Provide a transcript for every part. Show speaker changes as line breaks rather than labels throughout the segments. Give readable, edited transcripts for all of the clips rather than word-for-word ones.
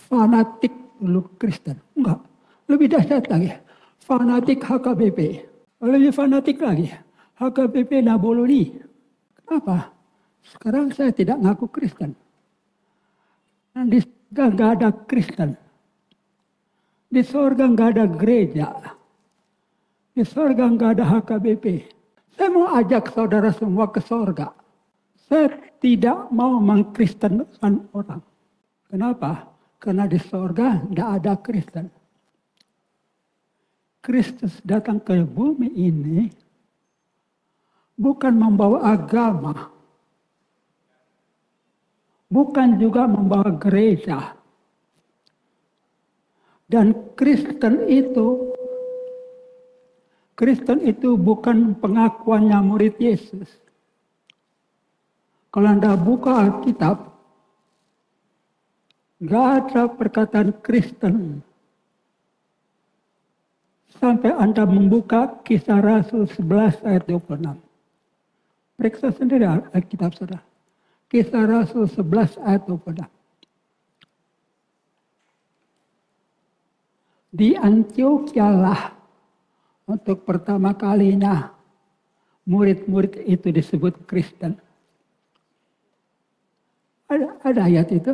fanatik dulu Kristen. Enggak, lebih dahsyat lagi. Fanatik HKBP. Lebih fanatik lagi. HKBP Naboloni. Kenapa? Sekarang saya tidak ngaku Kristen. Di surga nggak ada Kristen. Di surga nggak ada gereja. Di surga nggak ada HKBP. Saya mau ajak saudara semua ke surga. Saya tidak mau mengkristenkan orang. Kenapa? Karena di surga tidak ada Kristen. Kristus datang ke bumi ini bukan membawa agama. Bukan juga membawa gereja. Dan Kristen itu bukan pengakuannya murid Yesus. Kalau Anda buka Alkitab, nggak ada perkataan Kristen. Sampai Anda membuka Kisah Rasul 11 ayat 26. Periksa sendiri Alkitab saudara. Kisah Rasul 11 ayat 26. Di Antioquia lah untuk pertama kalinya murid-murid itu disebut Kristen. Ada ayat itu.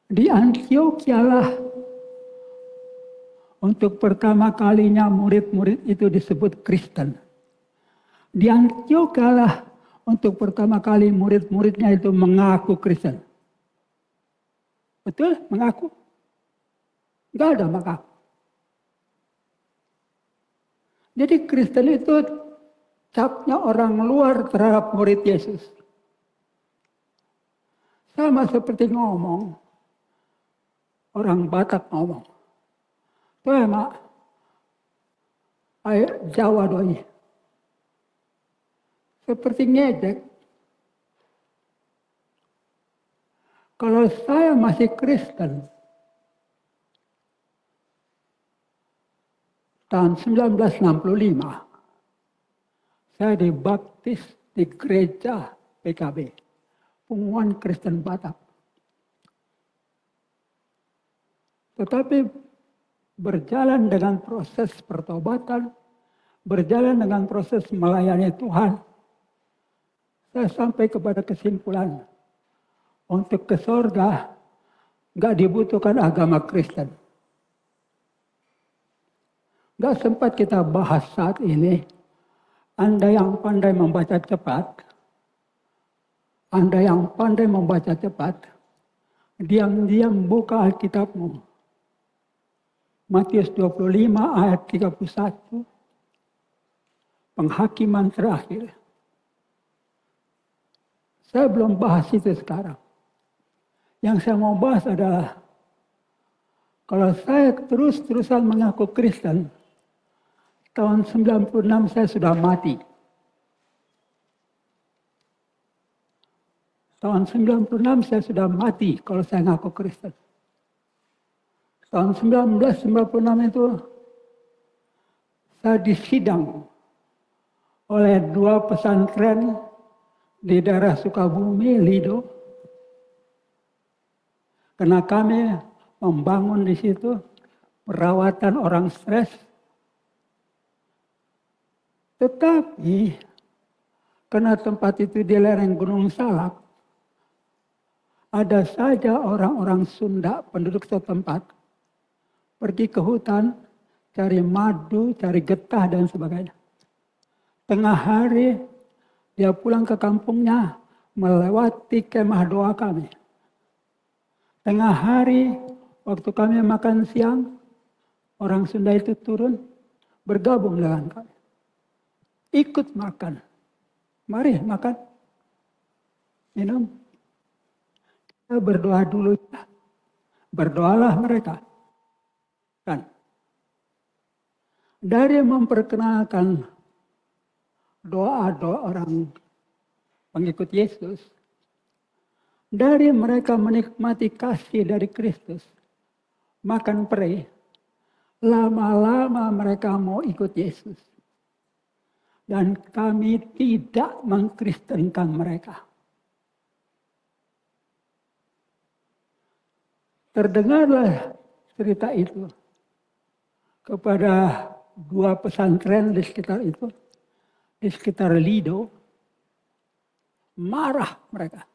Di Antioquia lah untuk pertama kalinya murid-murid itu disebut Kristen. Di Antioquia lah untuk pertama kali murid-muridnya itu mengaku Kristen. Betul? Mengaku? Enggak ada mengaku. Jadi Kristen itu capnya orang luar terhadap murid Yesus. Sama seperti ngomong. Orang Batak ngomong. Itu emak. Jawa doi. Seperti ngejek. Kalau saya masih Kristen, tahun 1965, saya dibaptis di gereja PKB, Pengumuman Kristen Batak. Tetapi berjalan dengan proses pertobatan, berjalan dengan proses melayani Tuhan, saya sampai kepada kesimpulan, untuk ke surga, nggak dibutuhkan agama Kristen. Nggak sempat kita bahas saat ini. Anda yang pandai membaca cepat, diam-diam buka Alkitabmu. Matius 25 ayat 31, penghakiman terakhir. Saya belum bahas itu sekarang. Yang saya mau bahas adalah, kalau saya terus-terusan mengaku Kristen, tahun 96 saya sudah mati. Tahun 96 saya sudah mati kalau saya ngaku Kristen. Tahun 1996 itu saya disidang oleh 2 pesantren di daerah Sukabumi, Lido. Karena kami membangun di situ perawatan orang stres. Tetapi karena tempat itu di lereng Gunung Salak, ada saja orang-orang Sunda penduduk setempat pergi ke hutan, cari madu, cari getah dan sebagainya. Tengah hari dia pulang ke kampungnya melewati kemah doa kami. Tengah hari waktu kami makan siang, orang Sunda itu turun bergabung dengan kami. Ikut makan. Mari makan. Minum. Kita berdoa dulu. Berdoalah mereka. Kan. Dari memperkenalkan doa-doa orang pengikut Yesus, dari mereka menikmati kasih dari Kristus, makan pray, lama-lama mereka mau ikut Yesus. Dan kami tidak mengkristenkan mereka. Terdengarlah cerita itu kepada dua pesantren di sekitar itu, di sekitar Lido. Marah mereka.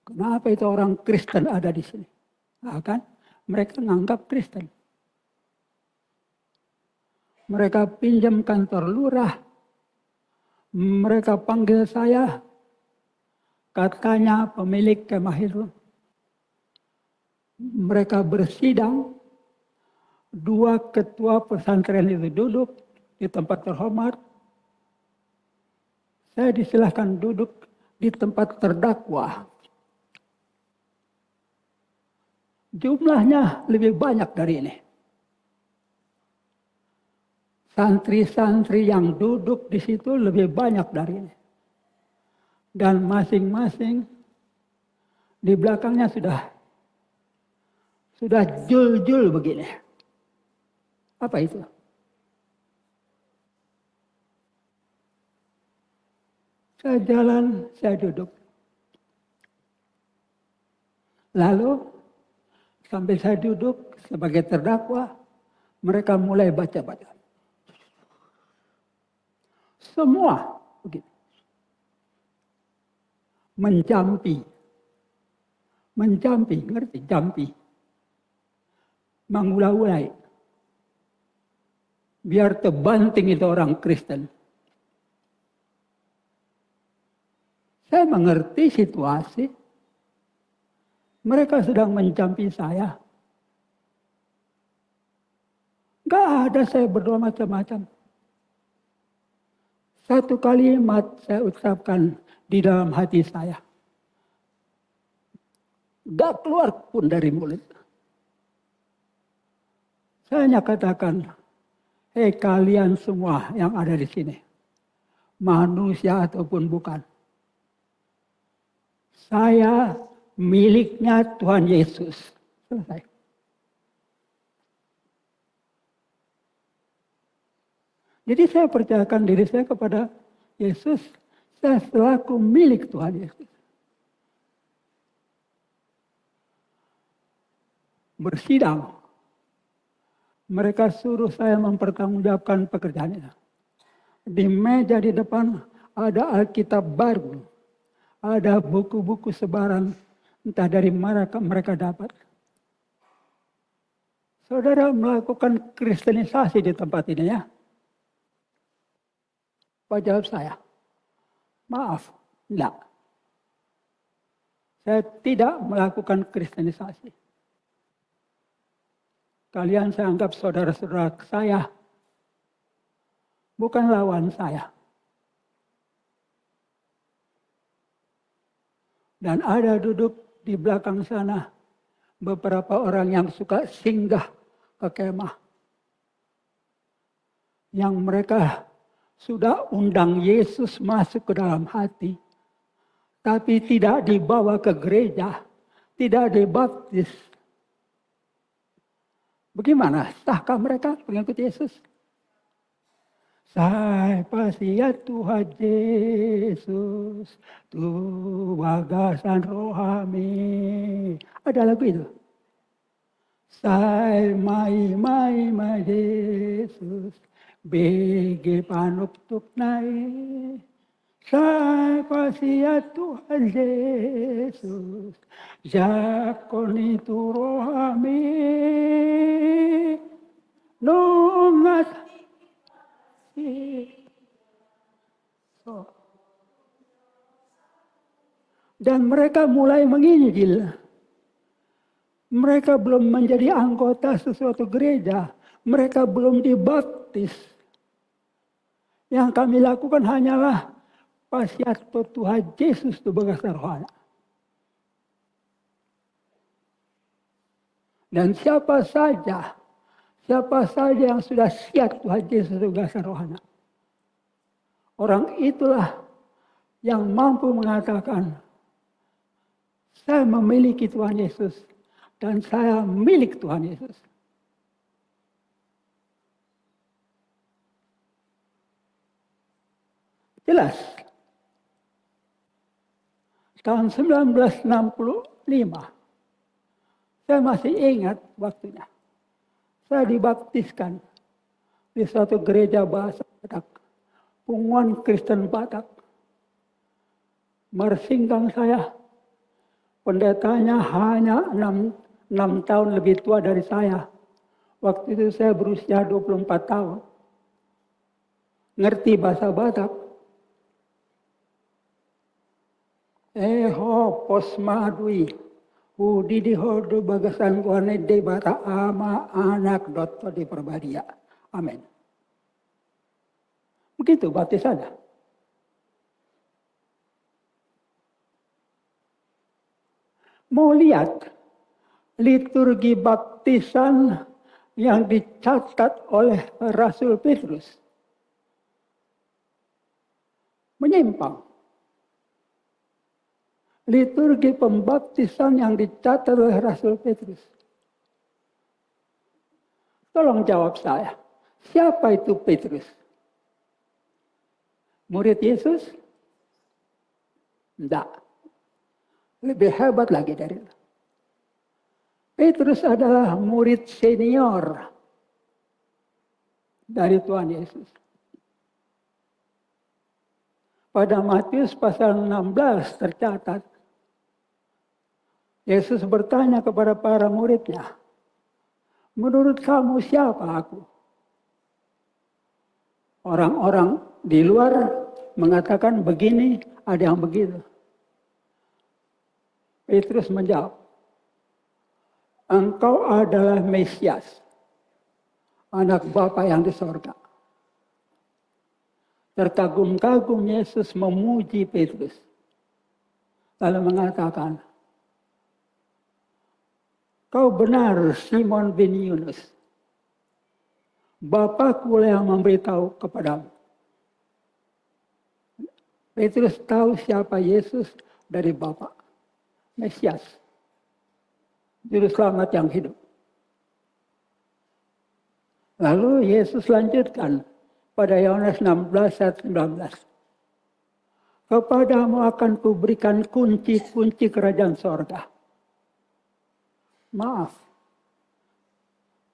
Kenapa itu orang Kristen ada di sini? Nah, kan? Mereka menganggap Kristen. Mereka pinjam kantor lurah. Mereka panggil saya. Katanya pemilik kemah itu. Mereka bersidang. Dua ketua pesantren itu duduk di tempat terhormat. Saya disilahkan duduk di tempat terdakwa. Jumlahnya lebih banyak dari ini. Santri-santri yang duduk di situ lebih banyak dari ini. Dan masing-masing di belakangnya sudah jul-jul begini. Apa itu? Saya jalan, saya duduk. Lalu sambil saya duduk sebagai terdakwa, mereka mulai baca-baca. Semua begitu. Menjampi, ngerti? Jampi. Mengulai-ulai. Biar terbanting itu orang Kristen. Saya mengerti situasi. Mereka sedang mencampi saya. Gak ada saya berdoa macam-macam. Satu kalimat saya ucapkan di dalam hati saya. Gak keluar pun dari mulut. Saya hanya katakan, hei kalian semua yang ada di sini. Manusia ataupun bukan. Saya miliknya Tuhan Yesus. Selesai. Jadi saya percayakan diri saya kepada Yesus. Saya selaku milik Tuhan Yesus. Bersidang. Mereka suruh saya mempertanggungjawabkan pekerjaannya. Di meja di depan ada Alkitab baru. Ada buku-buku sebaran. Entah dari mana mereka dapat. Saudara melakukan kristenisasi di tempat ini ya. Apa jawab saya? Maaf, enggak. Saya tidak melakukan kristenisasi. Kalian saya anggap saudara-saudara saya. Bukan lawan saya. Dan ada duduk di belakang sana beberapa orang yang suka singgah ke kemah. Yang mereka sudah undang Yesus masuk ke dalam hati. Tapi tidak dibawa ke gereja. Tidak dibaptis. Bagaimana? Sahkah mereka pengikut Yesus? Sai pasia Tuhan Yesus, tu bagasan rohami. Ada lagu itu. Sai mai Yesus, bege panuptuk nai. Sai pasia Tuhan Yesus, jakoni tu rohami. Nungat dan mereka mulai menginjil. Mereka belum menjadi anggota sesuatu gereja. Mereka belum dibaptis. Yang kami lakukan hanyalah pasiato Tuhan Yesus tu bagasar rohana. Dan siapa saja yang sudah siap Tuhan Yesus tu bagasar rohana. Orang itulah yang mampu mengatakan, saya memiliki Tuhan Yesus dan saya milik Tuhan Yesus. Jelas. Tahun 1965, Saya masih ingat waktunya. Saya dibaptiskan di suatu gereja bahasa Batak. Punguan Kristen Batak. Mersinggang saya. Pendetanya hanya 6 tahun lebih tua dari saya. Waktu itu saya berusia 24 tahun. Ngerti bahasa Batak. Posmadui. Hudi di hodo bagasan kuane de bata ama anak dotto di perbadia. Amin. Begitu baptisannya. Mau lihat liturgi baptisan yang dicatat oleh Rasul Petrus. Menyimpang. Liturgi pembaptisan yang dicatat oleh Rasul Petrus. Tolong jawab saya. Siapa itu Petrus? Murid Yesus? Tidak. Lebih hebat lagi dari itu. Petrus adalah murid senior dari Tuhan Yesus. Pada Matius pasal 16 tercatat, Yesus bertanya kepada para muridnya, menurut kamu siapa aku? Orang-orang di luar mengatakan begini, ada yang begitu. Petrus menjawab, engkau adalah Mesias, anak Bapa yang di sorga. Terkagum-kagum Yesus memuji Petrus. Lalu mengatakan, kau benar Simon bin Yunus. Bapakku yang memberitahu kepadamu. Petrus tahu siapa Yesus dari Bapa. Mesias. Juru selamat yang hidup. Lalu Yesus lanjutkan pada Yohanes 16 ayat 19. Kepadamu akan kuberikan kunci-kunci kerajaan sorga. Maaf,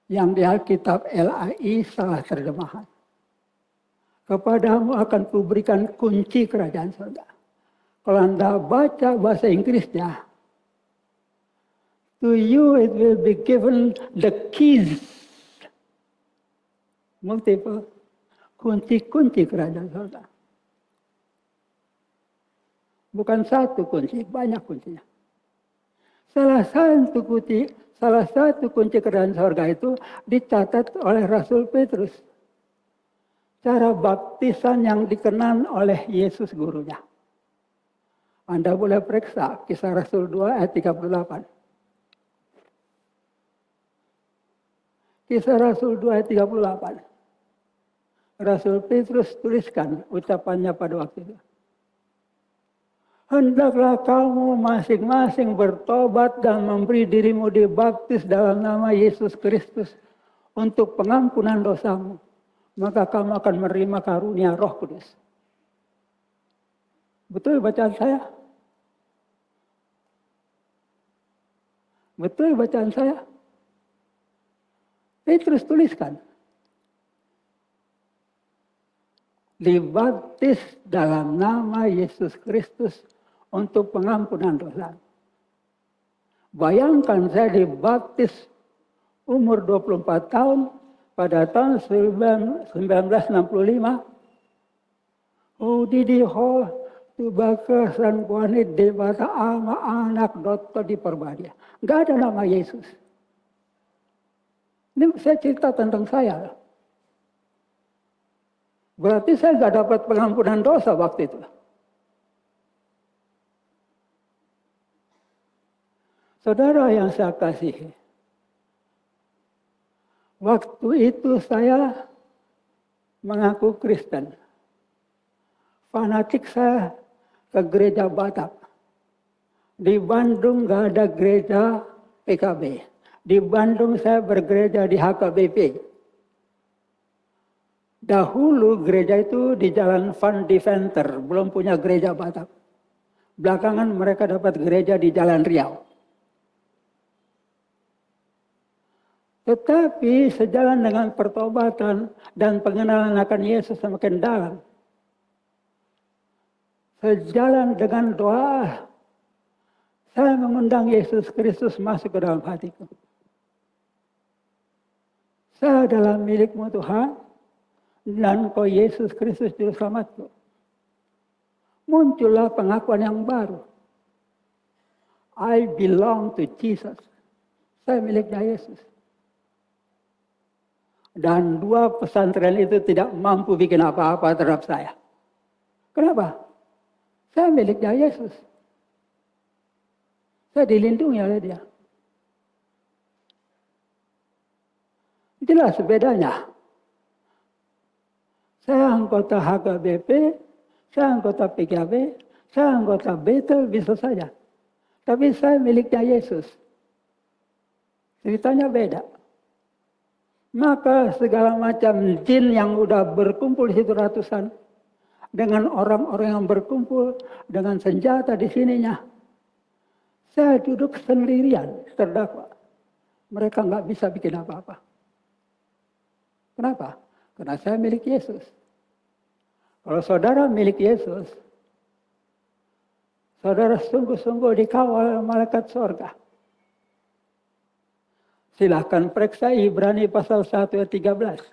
yang di Alkitab LAI salah terjemahan. Kepadamu akan kuberikan kunci kerajaan surga. Kalau Anda baca bahasa Inggrisnya, to you it will be given the keys. Multiple. Kunci-kunci kerajaan surga. Bukan satu kunci, banyak kuncinya. Salah satu kunci kerajaan surga itu dicatat oleh Rasul Petrus. Cara baptisan yang dikenal oleh Yesus gurunya. Anda boleh periksa Kisah Rasul 2 ayat 38. Kisah Rasul 2 ayat 38. Rasul Petrus tuliskan ucapannya pada waktu itu. Hendaklah kamu masing-masing bertobat dan memberi dirimu dibaptis dalam nama Yesus Kristus untuk pengampunan dosamu. Maka kamu akan menerima karunia Roh Kudus. Betul bacaan saya? Betul bacaan saya? Petrus tuliskan. Dibaptis dalam nama Yesus Kristus untuk pengampunan dosa. Bayangkan saya dibaptis umur 24 tahun pada tahun 1965. Didi ho tubaka san kuane debata ama anak dotto di perbadia. Enggak ada nama Yesus. Ini saya cerita tentang saya. Berarti saya enggak dapat pengampunan dosa waktu itu. Saudara yang saya kasihi, waktu itu saya mengaku Kristen. Fanatik saya ke gereja Batak. Di Bandung nggak ada gereja PKB. Di Bandung saya bergereja di HKBP. Dahulu gereja itu di Jalan Van Deventer, belum punya gereja Batak. Belakangan mereka dapat gereja di Jalan Riau. Tetapi sejalan dengan pertobatan dan pengenalan akan Yesus semakin dalam. Sejalan dengan doa, saya mengundang Yesus Kristus masuk ke dalam hatiku. Saya adalah milikmu Tuhan, dan Kau Yesus Kristus Juru Selamatku. Muncullah pengakuan yang baru. I belong to Jesus. Saya miliknya Yesus. Dan dua pesantren itu tidak mampu bikin apa-apa terhadap saya. Kenapa? Saya miliknya Yesus. Saya dilindungi oleh Dia. Jelas bedanya. Saya anggota HKBP, saya anggota PKB, saya anggota Betel, bisa saja. Tapi saya miliknya Yesus. Ceritanya beda. Maka segala macam jin yang udah berkumpul di situ ratusan, dengan orang-orang yang berkumpul dengan senjata di sininya, saya duduk sendirian terdakwa. Mereka nggak bisa bikin apa-apa. Kenapa? Karena saya milik Yesus. Kalau saudara milik Yesus, saudara sungguh-sungguh dikawal malaikat surga. Silahkan periksa Ibrani pasal 1 ayat 13.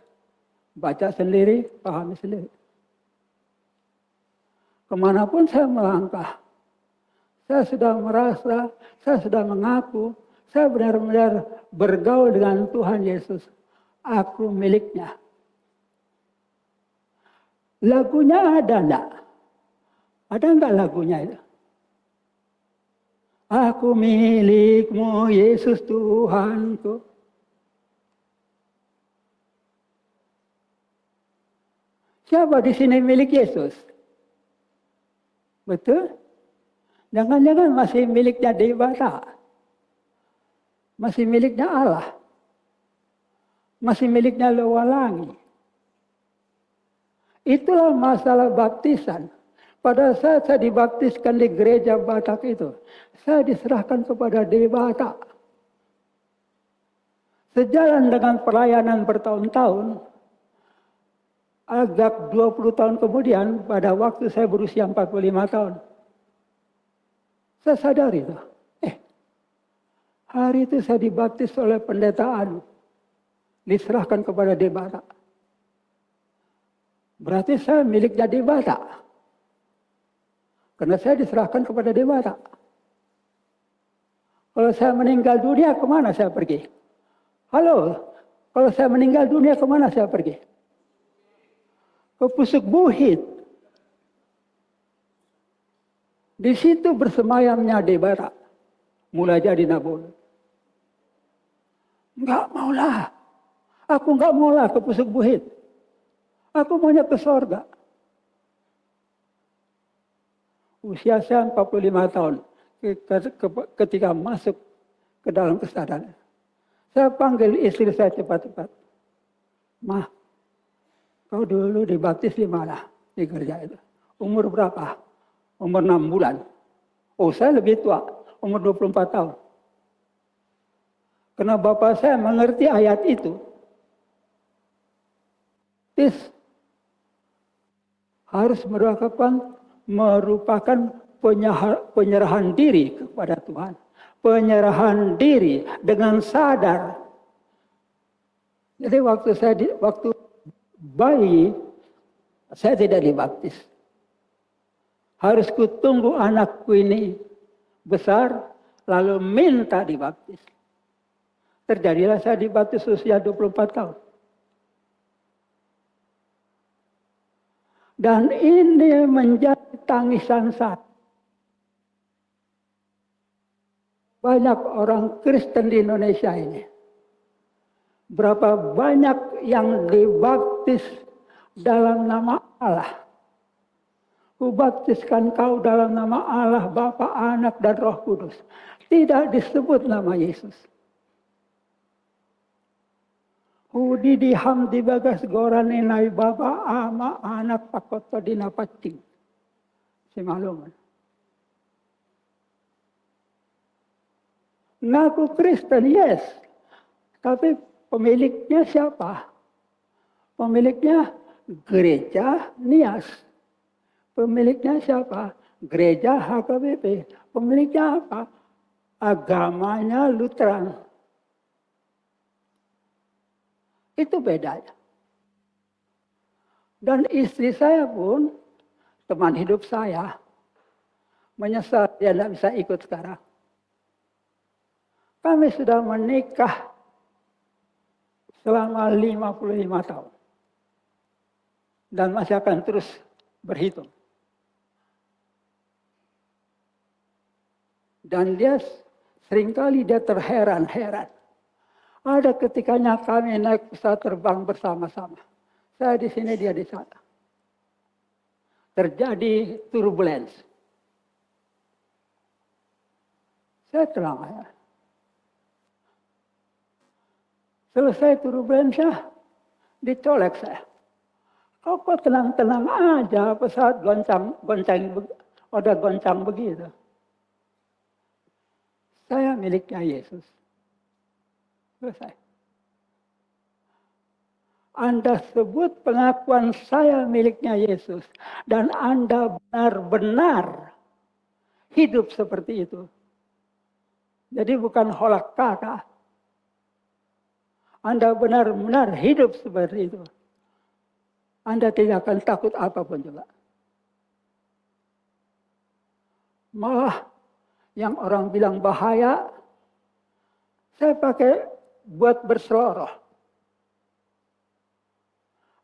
Baca sendiri, pahami sendiri. Kemanapun saya melangkah, saya sudah merasa, saya sudah mengaku, saya benar-benar bergaul dengan Tuhan Yesus. Aku miliknya. Lagunya ada enggak? Ada enggak lagunya itu? Aku milikmu Yesus Tuhanku. Siapa di sini milik Yesus? Betul? Jangan-jangan masih miliknya Dewata. Masih miliknya Allah. Masih miliknya Lewalangi. Itulah masalah baptisan. Pada saat saya dibaptiskan di gereja Batak itu, saya diserahkan kepada Dewata. Sejalan dengan pelayanan bertahun-tahun, agak 20 tahun kemudian, pada waktu saya berusia 45 tahun, saya sadari itu. Hari itu saya dibaptis oleh pendeta Anu, diserahkan kepada Dewata. Berarti saya miliknya Dewata. Karena saya diserahkan kepada Dewata. Kalau saya meninggal dunia, kemana saya pergi? Halo, kalau saya meninggal dunia, kemana saya pergi? Ke Pusuk Buhit. Di situ bersemayamnya Dewata. Mulai jadi Nabon. Enggak maulah. Aku enggak maulah ke Pusuk Buhit. Aku maunya ke sorga. Usia saya 45 tahun ketika masuk ke dalam kesadaran. Saya panggil istri saya cepat-cepat. Ma, kau dulu dibaptis di mana? Di gereja itu. Umur berapa? Umur 6 bulan. Oh, saya lebih tua. Umur 24 tahun. Karena bapak saya mengerti ayat itu. Harus merupakan penyerahan diri kepada Tuhan. Penyerahan diri dengan sadar. Jadi waktu bayi, saya tidak dibaptis. Harus kutunggu anakku ini besar, lalu minta dibaptis. Terjadilah saya dibaptis usia 24 tahun. Dan ini menjadi tangisan saya. Banyak orang Kristen di Indonesia ini. Berapa banyak yang dibaptis dalam nama Allah. Kubaptiskan kau dalam nama Allah, Bapa, Anak, dan Roh Kudus. Tidak disebut nama Yesus. Hudi diham di bagas goran inai Bapa, Ama, Anak, Pakoto, Dinapacing. Si maluman. Ngaku Kristen, yes. Tapi pemiliknya siapa? Pemiliknya gereja Nias. Pemiliknya siapa? Gereja HKBP. Pemiliknya apa? Agamanya Lutheran. Itu bedanya. Dan istri saya pun, teman hidup saya, menyesal dia tidak bisa ikut sekarang. Kami sudah menikah selama 55 tahun. Dan masih akan terus berhitung. Dan dia seringkali dia terheran-heran. Ada ketikanya kami naik pesawat terbang bersama-sama. Saya di sini, dia di sana. Terjadi turbulence. Saya tenang ya. Selesai turbulensinya, dicolek saya. Kok tenang-tenang aja, pesawat goncang begitu. Saya miliknya Yesus. Selesai. Anda sebut pengakuan saya miliknya Yesus. Dan Anda benar-benar hidup seperti itu. Jadi bukan holak kakak. Anda benar-benar hidup seperti itu. Anda tidak akan takut apapun juga. Malah yang orang bilang bahaya, saya pakai buat berseloroh.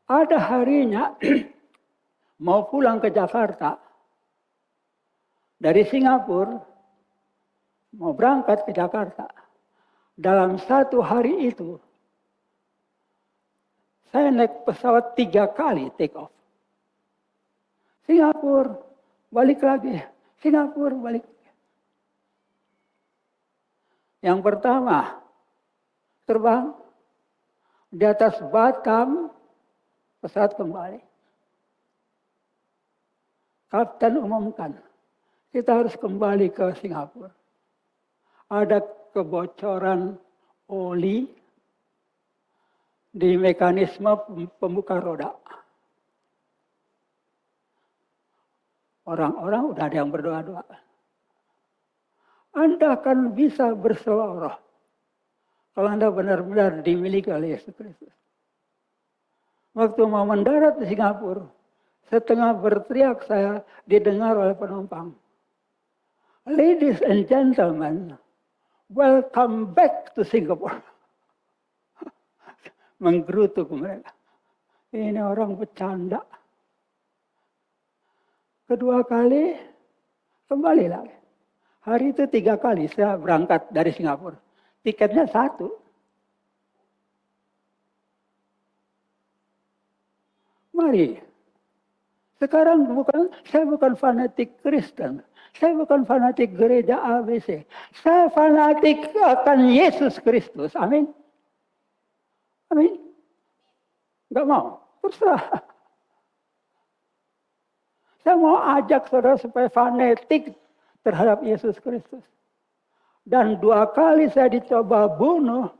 Ada harinya mau pulang ke Jakarta, dari Singapura, mau berangkat ke Jakarta. Dalam satu hari itu, saya naik pesawat 3 kali take off. Singapura, balik lagi. Singapura, balik. Yang pertama, terbang di atas Batam, pesawat kembali. Kapten umumkan, kita harus kembali ke Singapura. Ada kebocoran oli di mekanisme pembuka roda. Orang-orang udah ada yang berdoa-doa. Anda akan bisa berseloroh kalau Anda benar-benar dimiliki oleh Yesus Kristus. Waktu mau mendarat di Singapura, setengah berteriak saya didengar oleh penumpang. Ladies and gentlemen, welcome back to Singapore. Menggerutuk mereka. Ini orang bercanda. Kedua kali, kembali lagi. Hari itu 3 kali saya berangkat dari Singapura. Tiketnya 1. Mari. Sekarang saya bukan fanatik Kristen. Saya bukan fanatik gereja ABC. Saya fanatik akan Yesus Kristus. Amin. Amin. Enggak mau. Terserah. Saya mau ajak saudara supaya fanatik terhadap Yesus Kristus. Dan 2 kali saya dicoba bunuh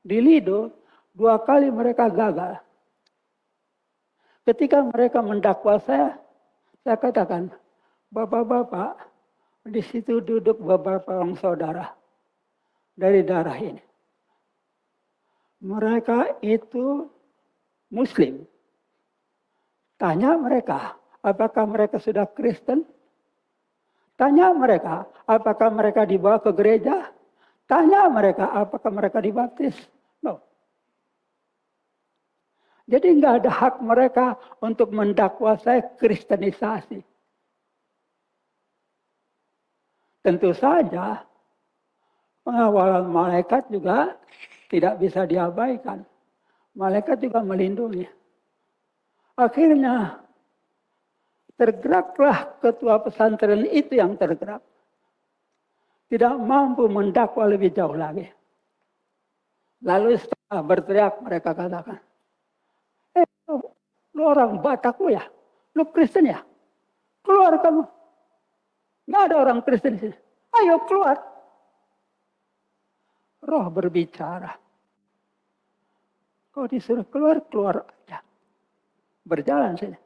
di Lido, 2 kali mereka gagal. Ketika mereka mendakwa saya katakan, Bapak-bapak, di situ duduk beberapa orang saudara dari darah ini. Mereka itu Muslim. Tanya mereka, apakah mereka sudah Kristen? Tanya mereka, apakah mereka dibawa ke gereja? Tanya mereka, apakah mereka dibaptis? No. Jadi nggak ada hak mereka untuk mendakwa saya kristenisasi. Tentu saja, pengawalan malaikat juga tidak bisa diabaikan. Malaikat juga melindungi. Akhirnya, tergeraklah ketua pesantren itu yang tergerak. Tidak mampu mendakwa lebih jauh lagi. Lalu setelah berteriak mereka katakan, lu orang Batak lu ya? Lu Kristen ya? Keluar kamu. Nggak ada orang Kristen di sini. Ayo keluar. Roh berbicara. Kalau disuruh keluar, keluar aja. Berjalan saja.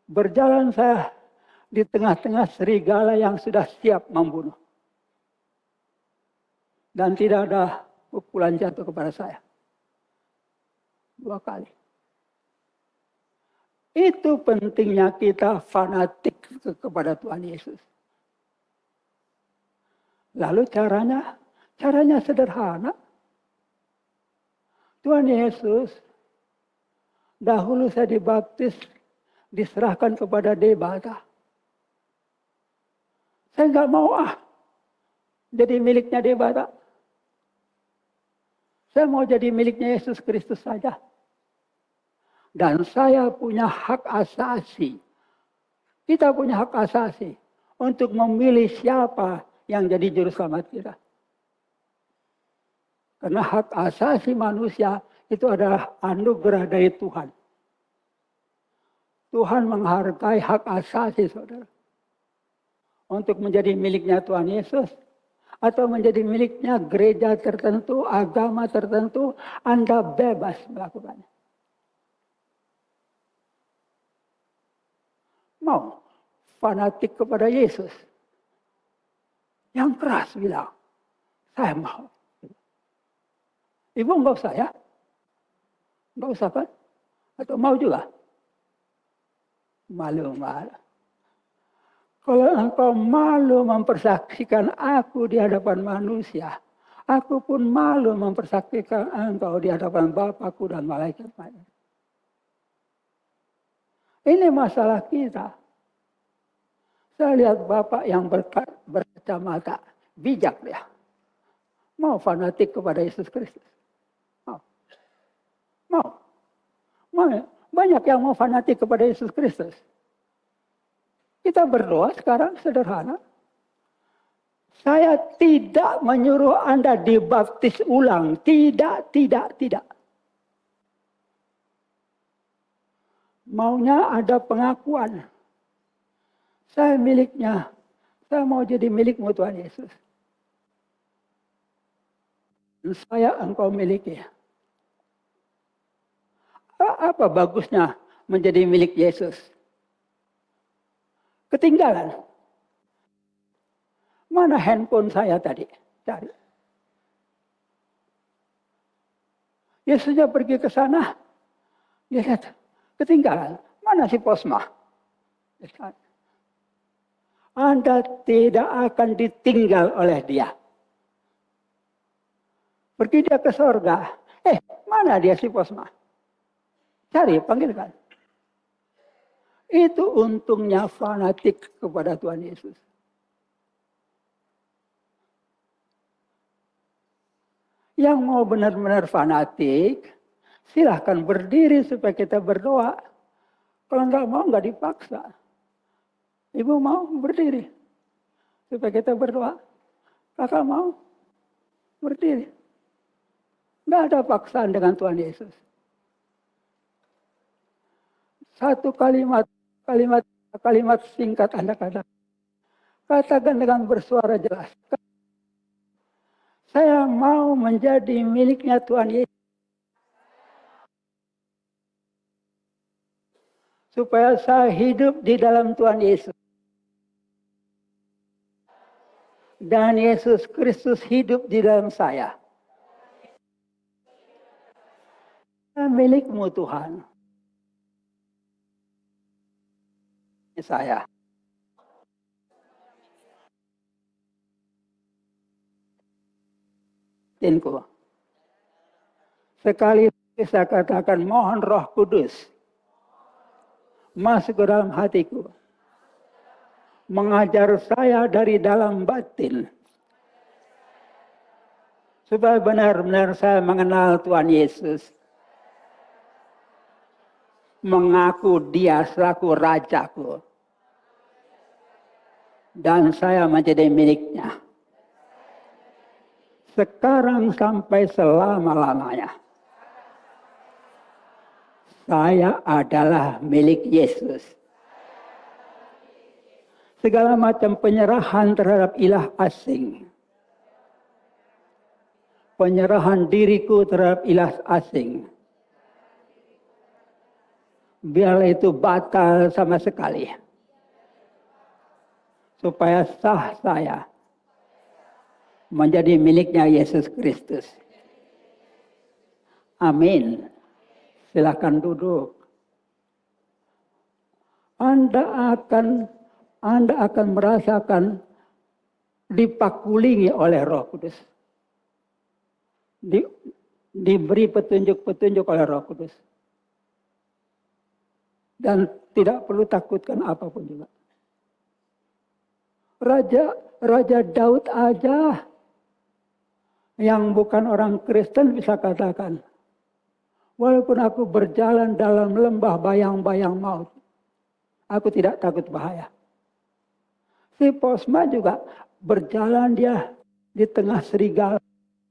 Berjalan saya di tengah-tengah serigala yang sudah siap membunuh. Dan tidak ada pukulan jatuh kepada saya. 2 kali. Itu pentingnya kita fanatik kepada Tuhan Yesus. Lalu caranya sederhana. Tuhan Yesus, dahulu saya dibaptis, diserahkan kepada Debata. Saya nggak mau jadi miliknya Debata. Saya mau jadi miliknya Yesus Kristus saja. Dan saya punya hak asasi. Kita punya hak asasi untuk memilih siapa yang jadi juru selamat kita. Karena hak asasi manusia itu adalah anugerah dari Tuhan. Tuhan menghargai hak asasi saudara. Untuk menjadi miliknya Tuhan Yesus. Atau menjadi miliknya gereja tertentu, agama tertentu. Anda bebas melakukannya. Mau fanatik kepada Yesus. Yang keras bilang, saya mau. Ibu enggak usah ya? Enggak usah kan? Atau mau juga? Malu-malu. Kalau engkau malu mempersaksikan aku di hadapan manusia, aku pun malu mempersaksikan engkau di hadapan Bapakku dan malaikat-malaikat. Ini masalah kita. Saya lihat Bapak yang berkacamata, bijak dia. Mau fanatik kepada Yesus Kristus. Mau. Banyak yang mau fanatik kepada Yesus Kristus. Kita berdoa sekarang sederhana. Saya tidak menyuruh Anda dibaptis ulang. Tidak. Maunya ada pengakuan. Saya miliknya. Saya mau jadi milikmu Tuhan Yesus. Dan saya engkau miliki. Apa bagusnya menjadi milik Yesus? Ketinggalan. Mana handphone saya tadi? Cari. Yesusnya pergi ke sana. Dia lihat. Ketinggalan. Mana si Posma? Anda tidak akan ditinggal oleh dia. Pergi dia ke sorga. Mana dia si Posma? Cari, panggilkan. Itu untungnya fanatik kepada Tuhan Yesus. Yang mau benar-benar fanatik, silahkan berdiri supaya kita berdoa. Kalau enggak mau, enggak dipaksa. Ibu mau berdiri supaya kita berdoa. Kakak mau berdiri. Enggak ada paksaan dengan Tuhan Yesus. Satu kalimat singkat Anda katakan dengan bersuara jelas. Saya mau menjadi miliknya Tuhan Yesus. Supaya saya hidup di dalam Tuhan Yesus. Dan Yesus Kristus hidup di dalam saya. Milikmu Tuhan. Saya. Sekali saya katakan mohon Roh Kudus masuk ke dalam hatiku. Mengajar saya dari dalam batin. Supaya benar-benar saya mengenal Tuhan Yesus. Mengaku dia selaku rajaku. Dan saya menjadi miliknya. Sekarang sampai selama-lamanya. Saya adalah milik Yesus. Segala macam penyerahan terhadap ilah asing. penyerahan diriku terhadap ilah asing. Biarlah itu batal sama sekali. Supaya sah saya menjadi miliknya Yesus Kristus. Amin. Silakan duduk. Anda akan merasakan dipakulingi oleh Roh Kudus. Diberi petunjuk-petunjuk oleh Roh Kudus. Dan tidak perlu takutkan apapun juga. Raja Daud aja yang bukan orang Kristen bisa katakan, walaupun aku berjalan dalam lembah bayang-bayang maut, aku tidak takut bahaya. Si Posma juga berjalan dia di tengah serigala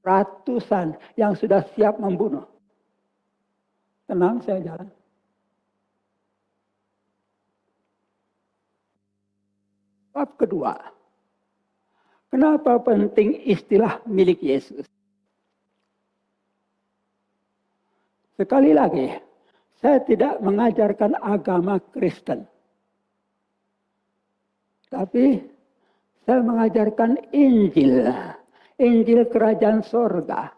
ratusan yang sudah siap membunuh. Tenang, saya jalan. Bab kedua, kenapa penting istilah milik Yesus? Sekali lagi, saya tidak mengajarkan agama Kristen. Tapi saya mengajarkan Injil. Injil Kerajaan Sorga.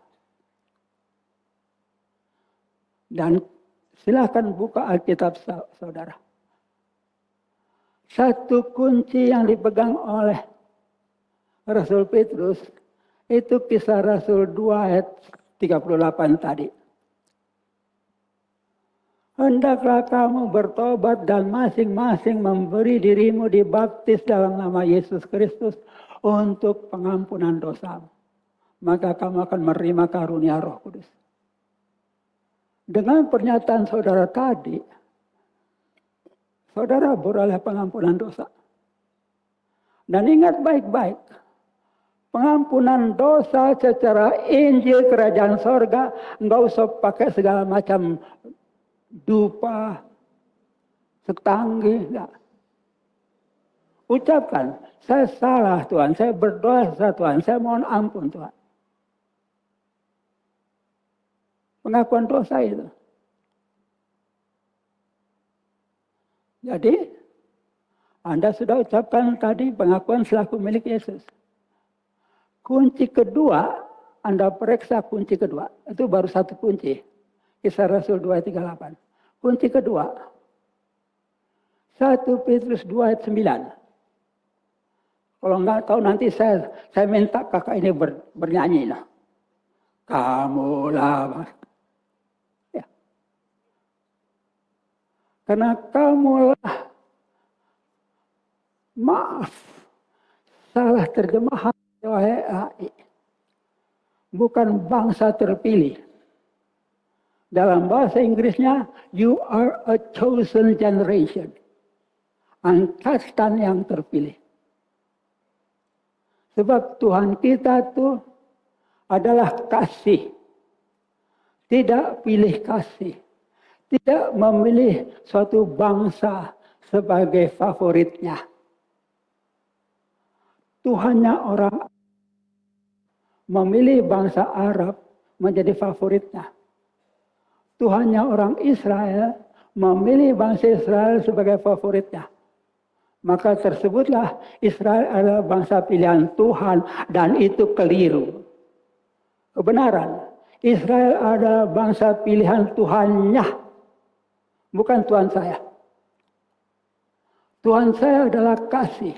Dan silakan buka Alkitab saudara. Satu kunci yang dipegang oleh Rasul Petrus itu Kisah Rasul 2 ayat 38 tadi. Hendaklah kamu bertobat dan masing-masing memberi dirimu dibaptis dalam nama Yesus Kristus untuk pengampunan dosa. Maka kamu akan menerima karunia Roh Kudus. Dengan pernyataan saudara tadi, saudara beroleh pengampunan dosa. Dan ingat baik-baik, pengampunan dosa secara Injil Kerajaan Sorga, enggak usah pakai segala macam dupa, setanggi, enggak. Ucapkan, saya salah Tuhan, saya berdosa Tuhan, saya mohon ampun Tuhan. Pengakuan dosa itu. Jadi, Anda sudah ucapkan tadi pengakuan selaku milik Yesus. Kunci kedua, Anda periksa kunci kedua. Itu baru satu kunci. Kisah Rasul 2:38. Kunci kedua. 1 Petrus 2 ayat 9. Kalau enggak tahu nanti saya minta kakak ini bernyanyi. Nah. Kamulah. Ya. Karena kamulah. Maaf. Salah terjemahan. Bukan bangsa terpilih. Dalam bahasa Inggrisnya, you are a chosen generation. Angkatan yang terpilih. Sebab Tuhan kita itu adalah kasih. Tidak pilih kasih. Tidak memilih suatu bangsa sebagai favoritnya. Tuhannya orang memilih bangsa Arab menjadi favoritnya. Tuhannya orang Israel memilih bangsa Israel sebagai favoritnya. Maka tersebutlah Israel adalah bangsa pilihan Tuhan dan itu keliru. Kebenaran, Israel adalah bangsa pilihan Tuhannya, bukan Tuhan saya. Tuhan saya adalah kasih.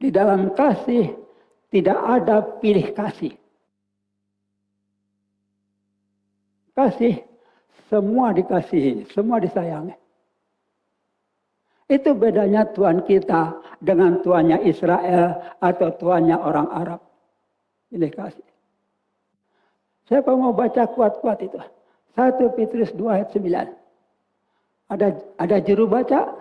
Di dalam kasih tidak ada pilih kasih. Kasih, semua dikasihi, semua disayangi. Itu bedanya Tuhan kita dengan Tuhannya Israel atau Tuhannya orang Arab. Pilih kasih. Siapa mau baca kuat-kuat itu? 1 Petrus 2 ayat 9. Ada juru baca?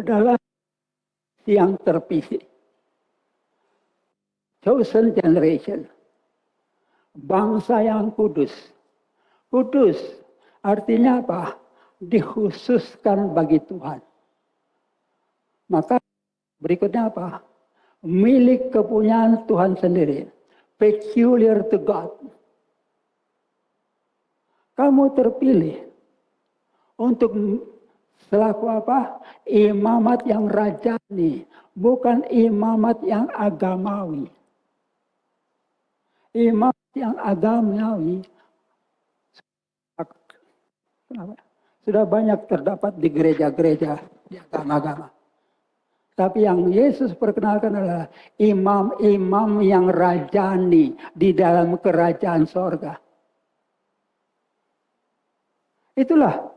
adalah yang terpilih. Chosen generation. Bangsa yang kudus. Kudus artinya apa? Dikhususkan bagi Tuhan. Maka berikutnya apa? Milik kepunyaan Tuhan sendiri. Peculiar to God. Kamu terpilih untuk selaku apa? Imamat yang rajani, bukan imamat yang agamawi. Imamat yang agamawi sudah banyak terdapat di gereja-gereja, di agama-agama. Tapi yang Yesus perkenalkan adalah imam-imam yang rajani di dalam kerajaan sorga. Itulah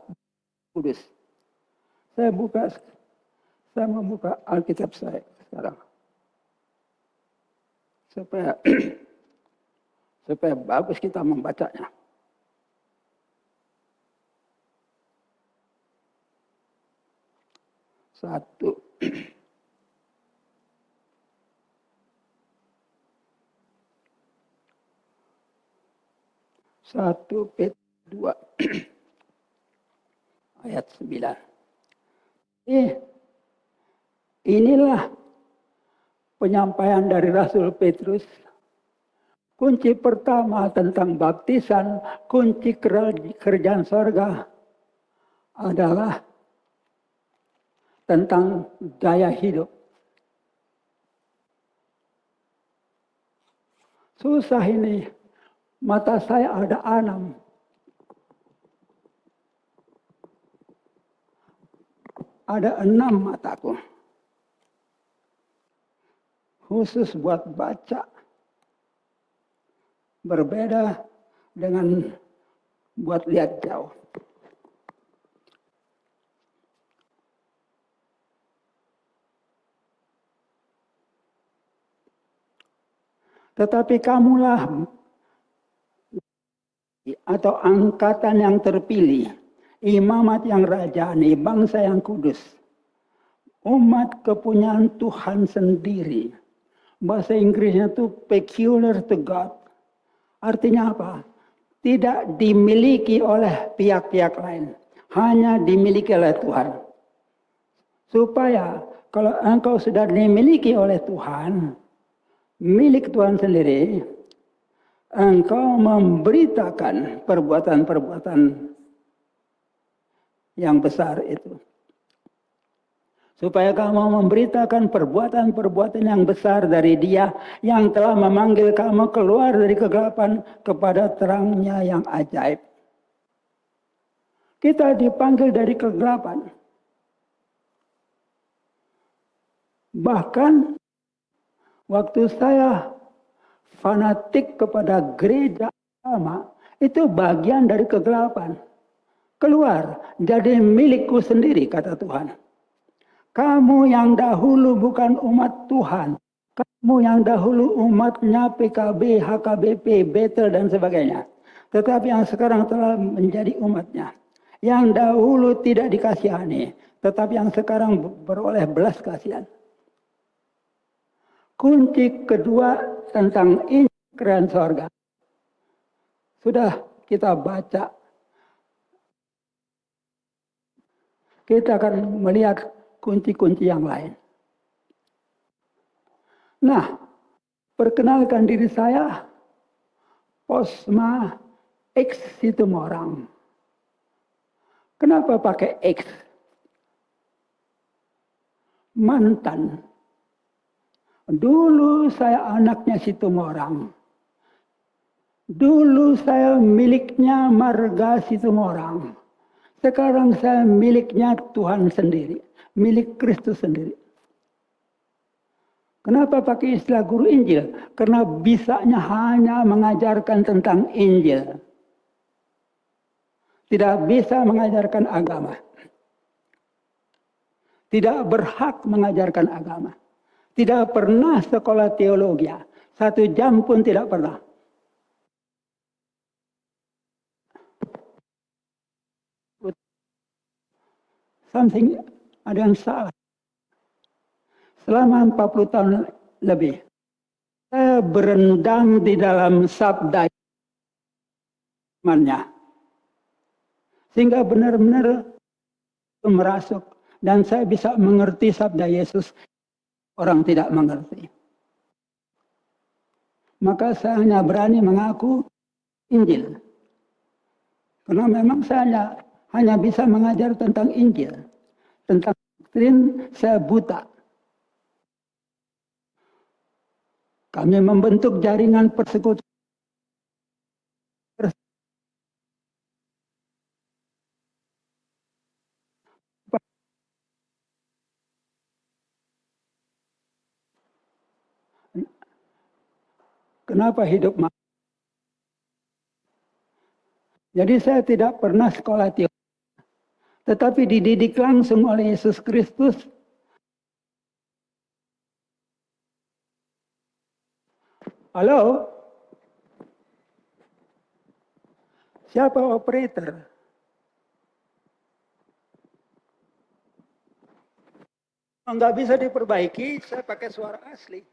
kudus. Saya membuka Alkitab saya sekarang. Supaya bagus kita membacanya. Satu. Satu Petrus 2 ayat 9. Inilah penyampaian dari Rasul Petrus. Kunci pertama tentang baptisan, kunci kerajaan sorga adalah tentang gaya hidup. Susah ini. Mata saya ada 6. Ada 6 mataku. Khusus buat baca. Berbeda dengan buat lihat jauh. Tetapi kamulah atau angkatan yang terpilih, imamat yang rajani, bangsa yang kudus, umat kepunyaan Tuhan sendiri. Bahasa Inggrisnya itu peculiar to God. Artinya apa? Tidak dimiliki oleh pihak-pihak lain. Hanya dimiliki oleh Tuhan. Supaya kalau engkau sudah dimiliki oleh Tuhan, milik Tuhan sendiri, engkau memberitakan perbuatan-perbuatan yang besar itu. Supaya kamu memberitakan perbuatan-perbuatan yang besar dari Dia yang telah memanggil kamu keluar dari kegelapan kepada terangnya yang ajaib. Kita dipanggil dari kegelapan. Bahkan waktu saya fanatik kepada gereja agama, itu bagian dari kegelapan. Keluar, jadi milikku sendiri, kata Tuhan. Kamu yang dahulu bukan umat Tuhan. Kamu yang dahulu umatnya PKB, HKBP, Bethel dan sebagainya. Tetapi yang sekarang telah menjadi umatnya. Yang dahulu tidak dikasihani. Tetapi yang sekarang beroleh belas kasihan. Kunci kedua tentang Injil kerajaan sorga. Sudah kita baca. Kita akan melihat kunci-kunci yang lain. Nah, perkenalkan diri saya, Posma X Situmorang. Kenapa pakai X? Mantan. Dulu saya anaknya Situmorang. Dulu saya miliknya marga Situmorang. Sekarang saya miliknya Tuhan sendiri. Milik Kristus sendiri. Kenapa pakai istilah guru Injil? Karena bisanya hanya mengajarkan tentang Injil. Tidak bisa mengajarkan agama. Tidak berhak mengajarkan agama. Tidak pernah sekolah teologi. 1 jam pun tidak pernah. Something ada yang salah. selama 40 tahun lebih. Saya berendam di dalam sabda imannya. Sehingga benar-benar merasuk. Dan saya bisa mengerti sabda Yesus. Orang tidak mengerti. Maka saya hanya berani mengaku Injil. Karena memang saya hanya bisa mengajar tentang Injil. Tentang doktrin saya buta. Kami membentuk jaringan persekutuan. Kenapa hidup? Jadi saya tidak pernah sekolah teologi. Tetapi dididik langsung oleh Yesus Kristus. Halo? Siapa operator? Nggak bisa diperbaiki, saya pakai suara asli.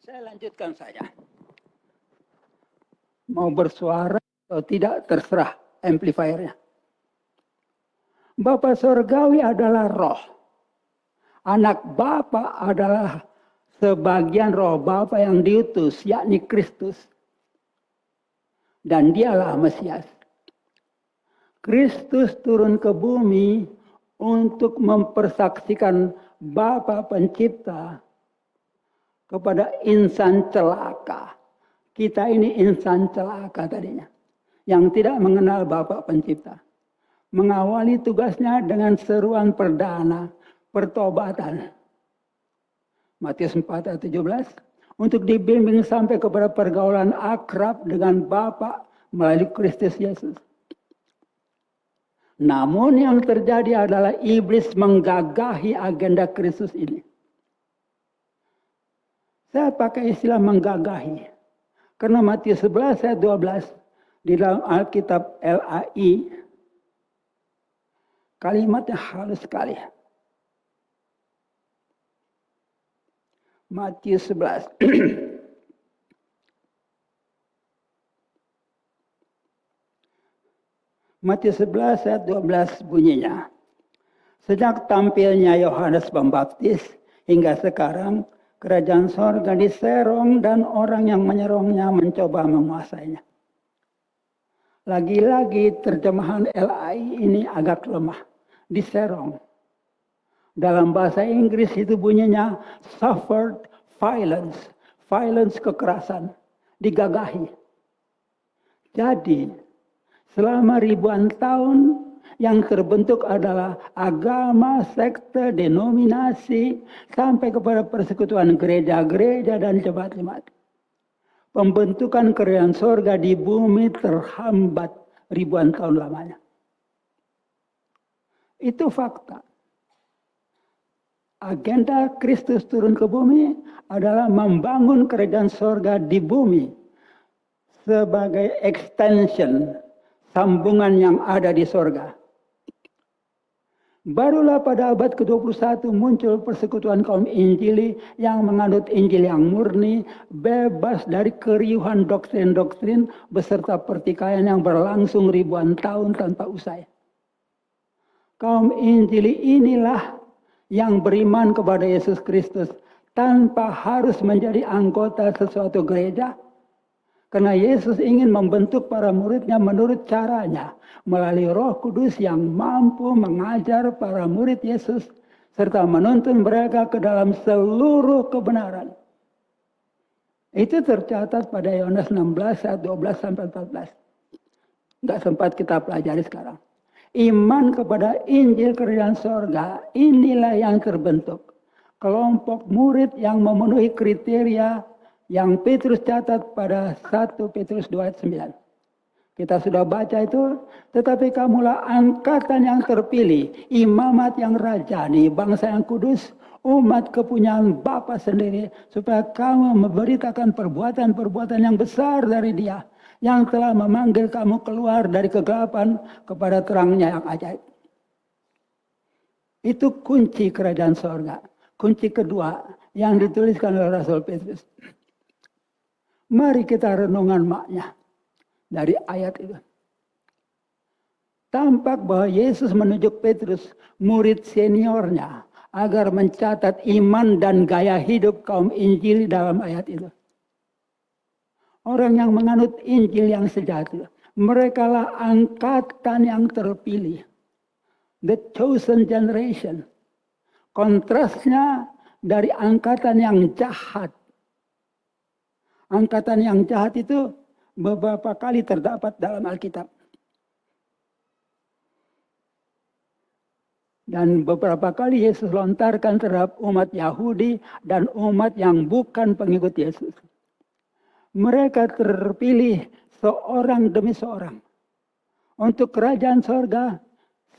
Saya lanjutkan saja. Mau bersuara atau tidak terserah amplifiernya. Bapa Surgawi adalah roh. Anak Bapa adalah sebagian roh Bapa yang diutus, yakni Kristus. Dan dialah Mesias. Kristus turun ke bumi untuk mempersaksikan Bapa Pencipta kepada insan celaka. Kita ini insan celaka tadinya. Yang tidak mengenal Bapa Pencipta. Mengawali tugasnya dengan seruan perdana, pertobatan. Matius 4 ayat 17. Untuk dibimbing sampai kepada pergaulan akrab dengan Bapa melalui Kristus Yesus. Namun yang terjadi adalah iblis menggagahi agenda Kristus ini. Saya pakai istilah menggagahi. Karena Matius 11 ayat 12 di dalam Alkitab LAI kalimatnya halus sekali. Matius 11. Matius 11 ayat 12 bunyinya. Sejak tampilnya Yohanes Pembaptis hingga sekarang kerajaan sorga diserong dan orang yang menyerongnya mencoba menguasainya. Lagi-lagi terjemahan LAI ini agak lemah. Diserong. Dalam bahasa Inggris itu bunyinya suffered violence. Violence kekerasan. Digagahi. Jadi selama ribuan tahun yang terbentuk adalah agama, sekte, denominasi, sampai kepada persekutuan gereja-gereja dan jemaat-jemaat. Pembentukan kerajaan sorga di bumi terhambat ribuan tahun lamanya. Itu fakta. Agenda Kristus turun ke bumi adalah membangun kerajaan sorga di bumi sebagai extension, sambungan yang ada di sorga. Barulah pada abad ke-21 muncul persekutuan kaum Injili yang menganut Injil yang murni, bebas dari keriuhan doktrin-doktrin beserta pertikaian yang berlangsung ribuan tahun tanpa usai. Kaum Injili inilah yang beriman kepada Yesus Kristus tanpa harus menjadi anggota sesuatu gereja. Karena Yesus ingin membentuk para muridnya menurut caranya. Melalui Roh Kudus yang mampu mengajar para murid Yesus. Serta menuntun mereka ke dalam seluruh kebenaran. Itu tercatat pada Yohanes 16 ayat 12 sampai 14. Nggak sempat kita pelajari sekarang. Iman kepada Injil kerajaan sorga. Inilah yang terbentuk. Kelompok murid yang memenuhi kriteria yang Petrus catat pada 1 Petrus 2 ayat 9. Kita sudah baca itu. Tetapi kamulah angkatan yang terpilih. Imamat yang rajani. Bangsa yang kudus. umat kepunyaan Bapa sendiri, supaya kamu memberitakan perbuatan-perbuatan yang besar dari Dia, yang telah memanggil kamu keluar dari kegelapan kepada terangnya yang ajaib. Itu kunci kerajaan sorga. Kunci kedua yang dituliskan oleh Rasul Petrus. Mari kita renungan maknya dari ayat itu. Tampak bahwa Yesus menunjuk Petrus, murid seniornya, agar mencatat iman dan gaya hidup kaum Injil dalam ayat itu. Orang yang menganut Injil yang sejati, merekalah angkatan yang terpilih. The chosen generation. Kontrasnya dari angkatan yang jahat. Angkatan yang jahat itu beberapa kali terdapat dalam Alkitab. Dan beberapa kali Yesus lontarkan terhadap umat Yahudi dan umat yang bukan pengikut Yesus. Mereka terpilih seorang demi seorang. Untuk kerajaan sorga,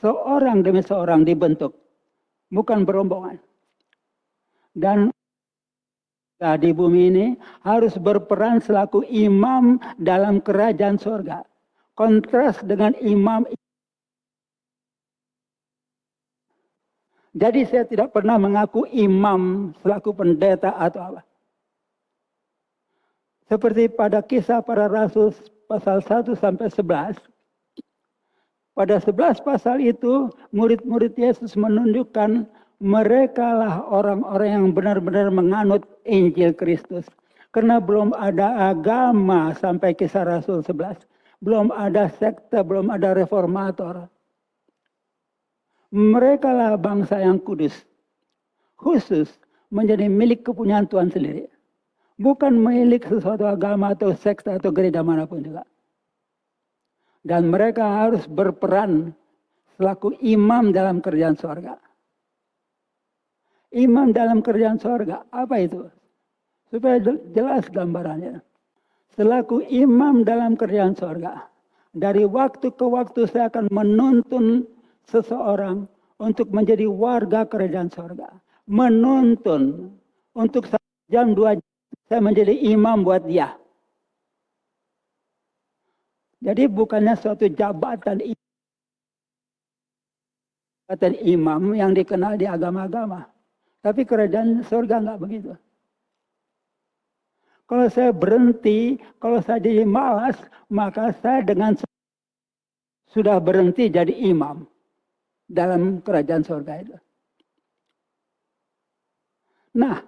seorang demi seorang dibentuk. Bukan berombongan. Dan di bumi ini harus berperan selaku imam dalam kerajaan sorga. Kontras dengan imam. Jadi saya tidak pernah mengaku imam selaku pendeta atau apa. Seperti pada kisah para rasul pasal 1 sampai 11. Pada 11 pasal itu murid-murid Yesus menunjukkan mereka lah orang-orang yang benar-benar menganut Injil Kristus. Karena belum ada agama sampai kisah Rasul 11. Belum ada sekte, belum ada reformator. Mereka lah bangsa yang kudus. Khusus menjadi milik kepunyaan Tuhan sendiri. Bukan milik sesuatu agama atau sekte atau gereja manapun juga. Dan mereka harus berperan selaku imam dalam kerajaan sorga. Imam dalam kerajaan sorga, apa itu? Supaya jelas gambarannya. Selaku imam dalam kerajaan sorga. Dari waktu ke waktu saya akan menuntun seseorang untuk menjadi warga kerajaan sorga. Menuntun untuk 1 jam 2 jam saya menjadi imam buat dia. Jadi bukannya suatu jabatan imam yang dikenal di agama-agama. Tapi kerajaan surga enggak begitu. Kalau saya berhenti, kalau saya jadi malas, maka saya dengan sudah berhenti jadi imam dalam kerajaan surga itu. Nah,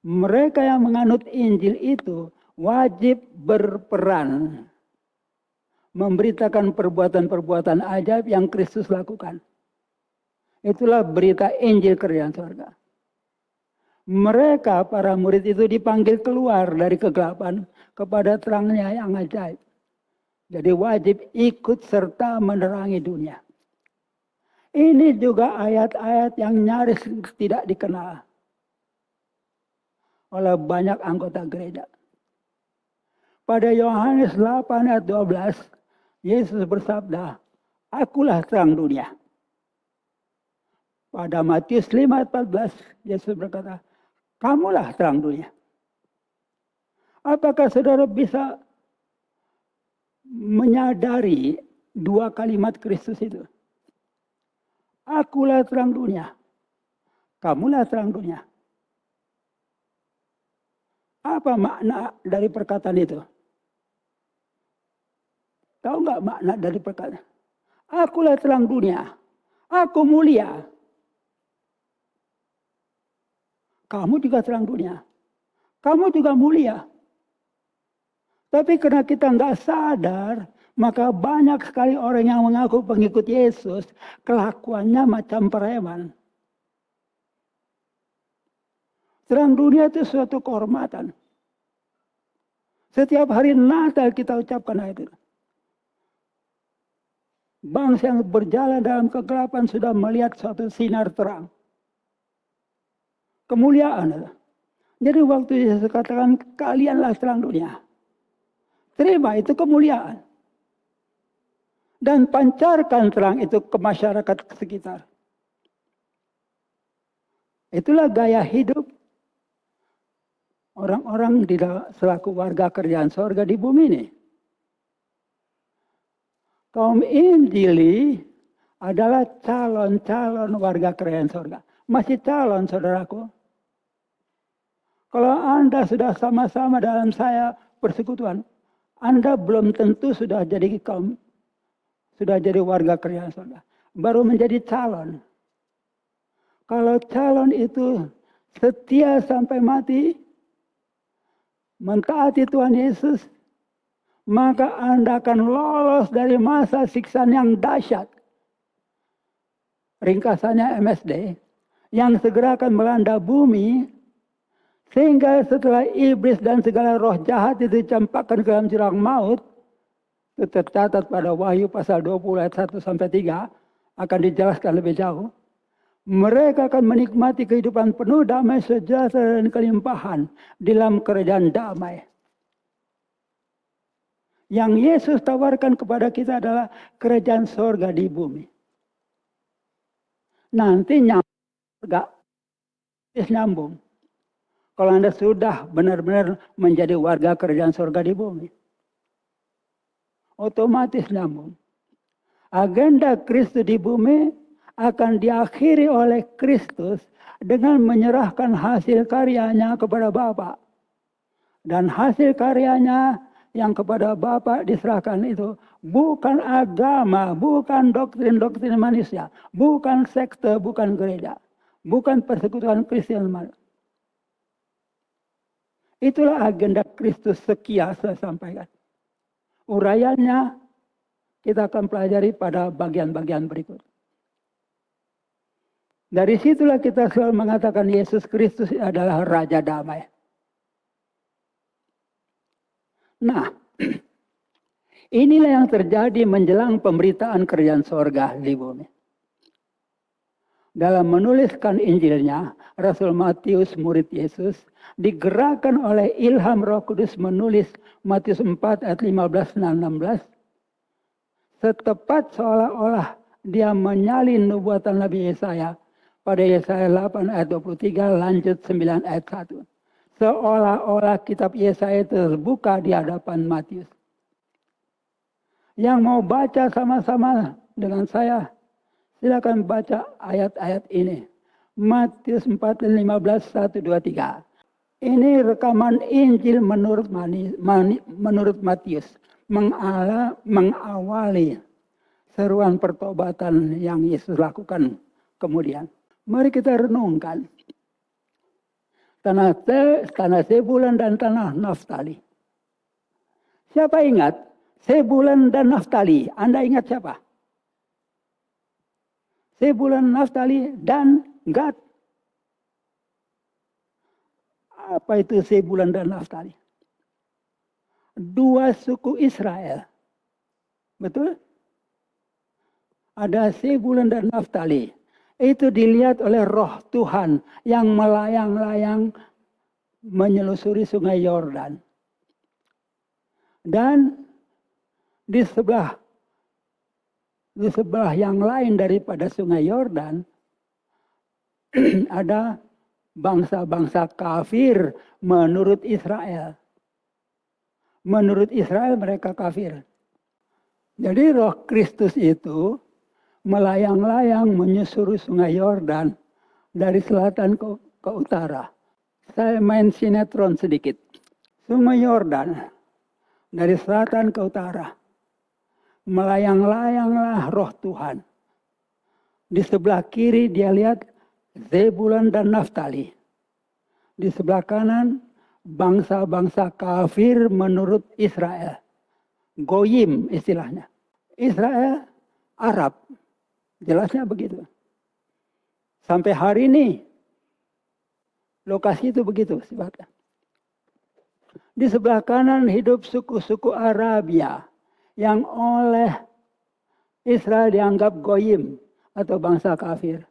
mereka yang menganut Injil itu wajib berperan memberitakan perbuatan-perbuatan ajaib yang Kristus lakukan. Itulah berita Injil kerajaan surga. Mereka, para murid itu dipanggil keluar dari kegelapan kepada terangnya yang ajaib. Jadi wajib ikut serta menerangi dunia. Ini juga ayat-ayat yang nyaris tidak dikenal oleh banyak anggota gereja. Pada Yohanes 8 ayat 12, Yesus bersabda, "Akulah terang dunia." Pada Matius 5 ayat 14, Yesus berkata, "Kamulah terang dunia." Apakah saudara bisa menyadari dua kalimat Kristus itu? Akulah terang dunia. Kamulah terang dunia. Apa makna dari perkataan itu? Tahu nggak makna dari perkataan? Akulah terang dunia. Aku mulia. Kamu juga terang dunia. Kamu juga mulia. Tapi karena kita nggak sadar, maka banyak sekali orang yang mengaku pengikut Yesus, kelakuannya macam preman. Terang dunia itu suatu kehormatan. Setiap hari Natal kita ucapkan ayat itu. Bangsa yang berjalan dalam kegelapan sudah melihat suatu sinar terang. Kemuliaan. Jadi waktu Yesus katakan, kalianlah terang dunia. Terima itu kemuliaan. Dan pancarkan terang itu ke masyarakat sekitar. Itulah gaya hidup orang-orang selaku warga kerajaan sorga di bumi ini. Kaum Injili adalah calon-calon warga kerajaan sorga. Masih calon, saudaraku. Kalau Anda sudah sama-sama dalam saya persekutuan, Anda belum tentu sudah jadi warga kerajaan sorga. Baru menjadi calon. Kalau calon itu setia sampai mati, mentaati Tuhan Yesus, maka Anda akan lolos dari masa siksaan yang dahsyat. Ringkasannya MSD, yang segera akan melanda bumi, sehingga setelah iblis dan segala roh jahat itu dicampakkan ke dalam jurang maut, itu tercatat pada Wahyu pasal 20 ayat 1 sampai 3, akan dijelaskan lebih jauh. Mereka akan menikmati kehidupan penuh damai sejahtera dan kelimpahan di dalam kerajaan damai. Yang Yesus tawarkan kepada kita adalah kerajaan sorga di bumi. Nanti nyambung. Kalau Anda sudah benar-benar menjadi warga kerajaan sorga di bumi, otomatis nyambung. Agenda Kristus di bumi akan diakhiri oleh Kristus dengan menyerahkan hasil karyanya kepada Bapa. Dan hasil karyanya yang kepada Bapa diserahkan itu bukan agama, bukan doktrin-doktrin manusia, bukan sekte, bukan gereja, bukan persekutuan Kristen. Itulah agenda Kristus sekian saya sampaikan. Uraiannya kita akan pelajari pada bagian-bagian berikut. Dari situlah kita selalu mengatakan Yesus Kristus adalah Raja Damai. Nah, inilah yang terjadi menjelang pemberitaan kerajaan sorga di bumi. Dalam menuliskan Injilnya, Rasul Matius, murid Yesus, digerakkan oleh ilham Roh Kudus menulis Matius 4 ayat 15 dan 16. Setepat seolah-olah dia menyalin nubuatan Nabi Yesaya pada Yesaya 8 ayat 23 lanjut 9 ayat 1. Seolah-olah kitab Yesaya terbuka di hadapan Matius. Yang mau baca sama-sama dengan saya, silakan baca ayat-ayat ini. Matius 4, 15, 1, 2, 3. Ini rekaman Injil menurut Matius. Mengawali seruan pertobatan yang Yesus lakukan kemudian. Mari kita renungkan. Tanah Sebulan dan tanah Naftali. Siapa ingat? Sebulan dan Naftali. Anda ingat siapa? Sebulan, Naftali, dan Gad. Apa itu Sebulan dan Naftali? Dua suku Israel. Betul? Ada Sebulan dan Naftali. Itu dilihat oleh roh Tuhan yang melayang-layang menyelusuri sungai Yordan. Dan di sebelah yang lain daripada sungai Yordan ada bangsa-bangsa kafir menurut Israel. Menurut Israel mereka kafir. Jadi roh Kristus itu melayang-layang menyusuri sungai Yordan dari selatan ke utara. Saya main sinetron sedikit. Sungai Yordan dari selatan ke utara. Melayang-layanglah roh Tuhan. Di sebelah kiri dia lihat Zebulan dan Naftali. Di sebelah kanan bangsa-bangsa kafir menurut Israel. Goyim istilahnya. Israel, Arab. Jelasnya begitu. Sampai hari ini lokasi itu begitu sifatnya. Di sebelah kanan hidup suku-suku Arabia yang oleh Israel dianggap goyim atau bangsa kafir.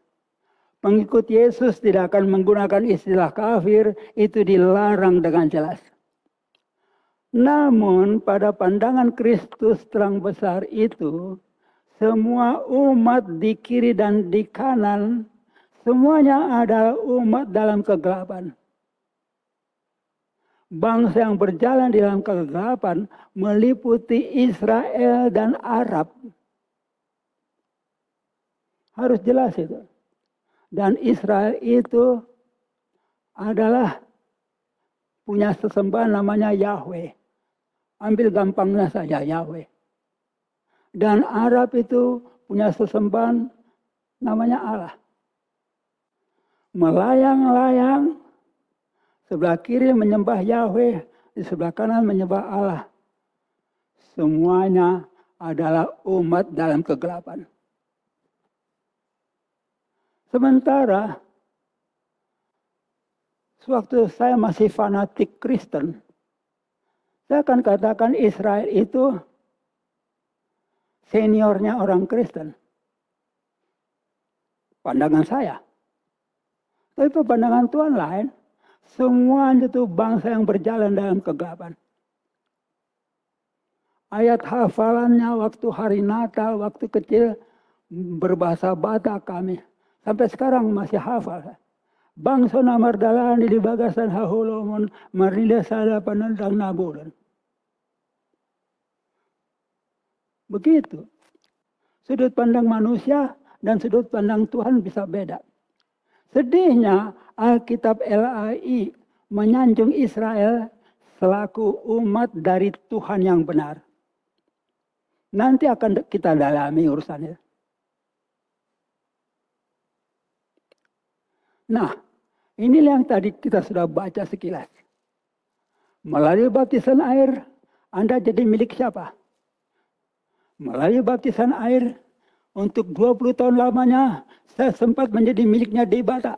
Pengikut Yesus tidak akan menggunakan istilah kafir, itu dilarang dengan jelas. Namun pada pandangan Kristus terang besar itu, semua umat di kiri dan di kanan Semuanya adalah umat dalam kegelapan. Bangsa yang berjalan di dalam kegelapan meliputi Israel dan Arab. Harus jelas itu. Dan Israel itu adalah punya sesembahan namanya Yahweh. Ambil gampangnya saja Yahweh. Dan Arab itu punya sesembahan namanya Allah. Melayang-layang, sebelah kiri menyembah Yahweh, di sebelah kanan menyembah Allah. Semuanya adalah umat dalam kegelapan. Sementara, sewaktu saya masih fanatik Kristen, saya akan katakan Israel itu seniornya orang Kristen. Pandangan saya. Tapi pandangan Tuhan lain. Semuanya itu bangsa yang berjalan dalam kegelapan. Ayat hafalannya waktu hari Natal, waktu kecil, berbahasa Batak kami. Sampai sekarang masih hafal. Bangsa namardalani di bagasan hahulomon, marnida sada panandang nabulan. Begitu. Sudut pandang manusia dan sudut pandang Tuhan bisa beda. Sedihnya Alkitab LAI menyanjung Israel selaku umat dari Tuhan yang benar. Nanti akan kita dalami urusannya. Nah, inilah yang tadi kita sudah baca sekilas. Melalui baptisan air, Anda jadi milik siapa? Melalui baptisan air, untuk 20 tahun lamanya, saya sempat menjadi miliknya Debata.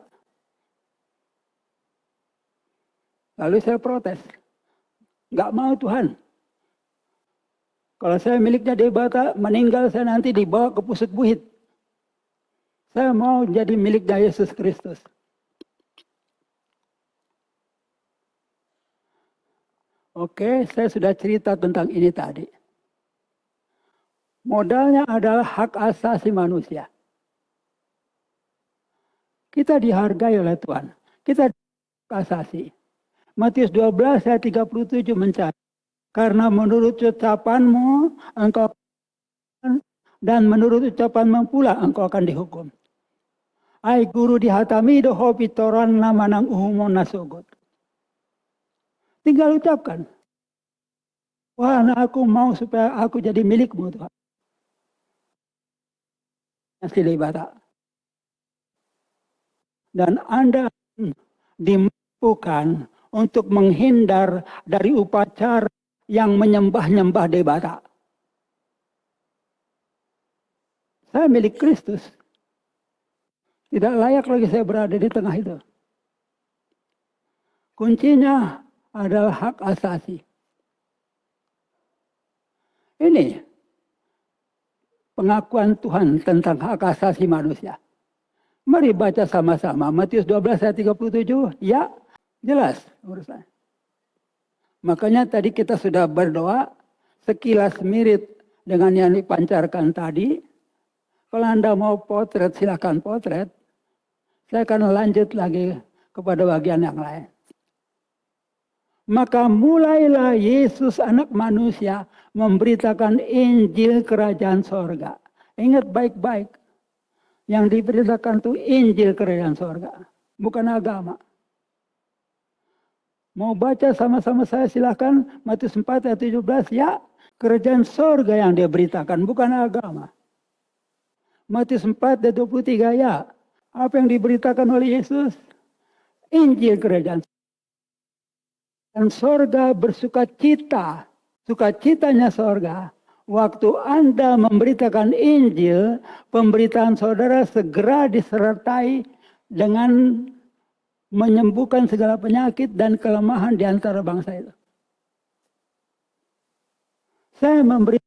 Lalu saya protes. Nggak mau Tuhan. Kalau saya miliknya Debata, meninggal saya nanti dibawa ke pusat buhit. Saya mau jadi miliknya Yesus Kristus. Oke, saya sudah cerita tentang ini tadi. Modalnya adalah hak asasi manusia. Kita dihargai oleh Tuhan. Kita asasi. Matius 12 ayat 37 mencari. Karena menurut ucapanmu engkau dan menurut ucapanmu pula engkau akan dihukum. Ai guru dihatami doho pitoran nama nang uhumon nasogot. Tinggal ucapkan. Wah, aku mau supaya aku jadi milikmu Tuhan. Asli ibadah. Dan Anda dimampukan untuk menghindar dari upacara yang menyembah-nyembah Debata. Saya milik Kristus. Tidak layak lagi saya berada di tengah itu. Kuncinya adalah hak asasi. Ini pengakuan Tuhan tentang hak asasi manusia. Mari baca sama-sama. Matius 12 ayat 37. Ya, jelas urusan. Makanya tadi kita sudah berdoa sekilas mirip dengan yang dipancarkan tadi. Kalau Anda mau potret, silakan potret. Saya akan lanjut lagi kepada bagian yang lain. Maka mulailah Yesus anak manusia memberitakan Injil kerajaan sorga. Ingat baik-baik. Yang diberitakan itu Injil kerajaan sorga. Bukan agama. Mau baca sama-sama saya silakan. Matius 4 ayat 17. Ya, kerajaan sorga yang dia beritakan. Bukan agama. Matius 4 ayat 23. Ya, apa yang diberitakan oleh Yesus? Injil kerajaan. Dan sorga bersuka cita. Sukacitanya sorga. Waktu Anda memberitakan Injil, pemberitaan saudara segera disertai dengan menyembuhkan segala penyakit dan kelemahan di antara bangsa itu. Saya memberikan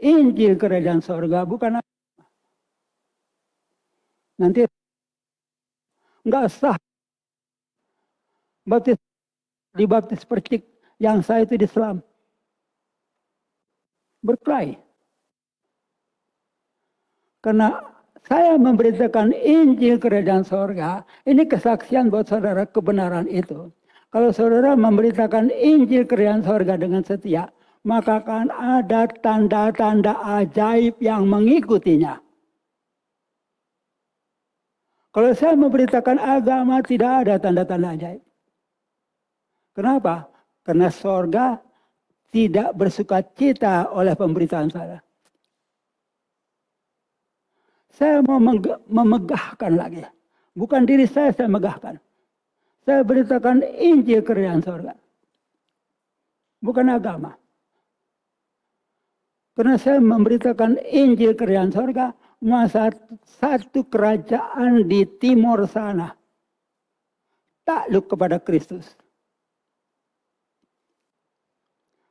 Injil kerajaan sorga, bukan nanti nggak sah dibaptis percik yang saya itu di Islam. Berkelahi. Karena saya memberitakan Injil kerajaan sorga, ini kesaksian buat saudara kebenaran itu. Kalau saudara memberitakan Injil kerajaan sorga dengan setia, maka akan ada tanda-tanda ajaib yang mengikutinya. Kalau saya memberitakan agama, tidak ada tanda-tanda ajaib. Kenapa? Karena sorga tidak bersuka cita oleh pemberitaan saya. Saya mau memegahkan lagi. Bukan diri saya megahkan. Saya beritakan Injil kerajaan sorga. Bukan agama. Karena saya memberitakan Injil kerajaan sorga, masa satu kerajaan di timur sana takluk kepada Kristus.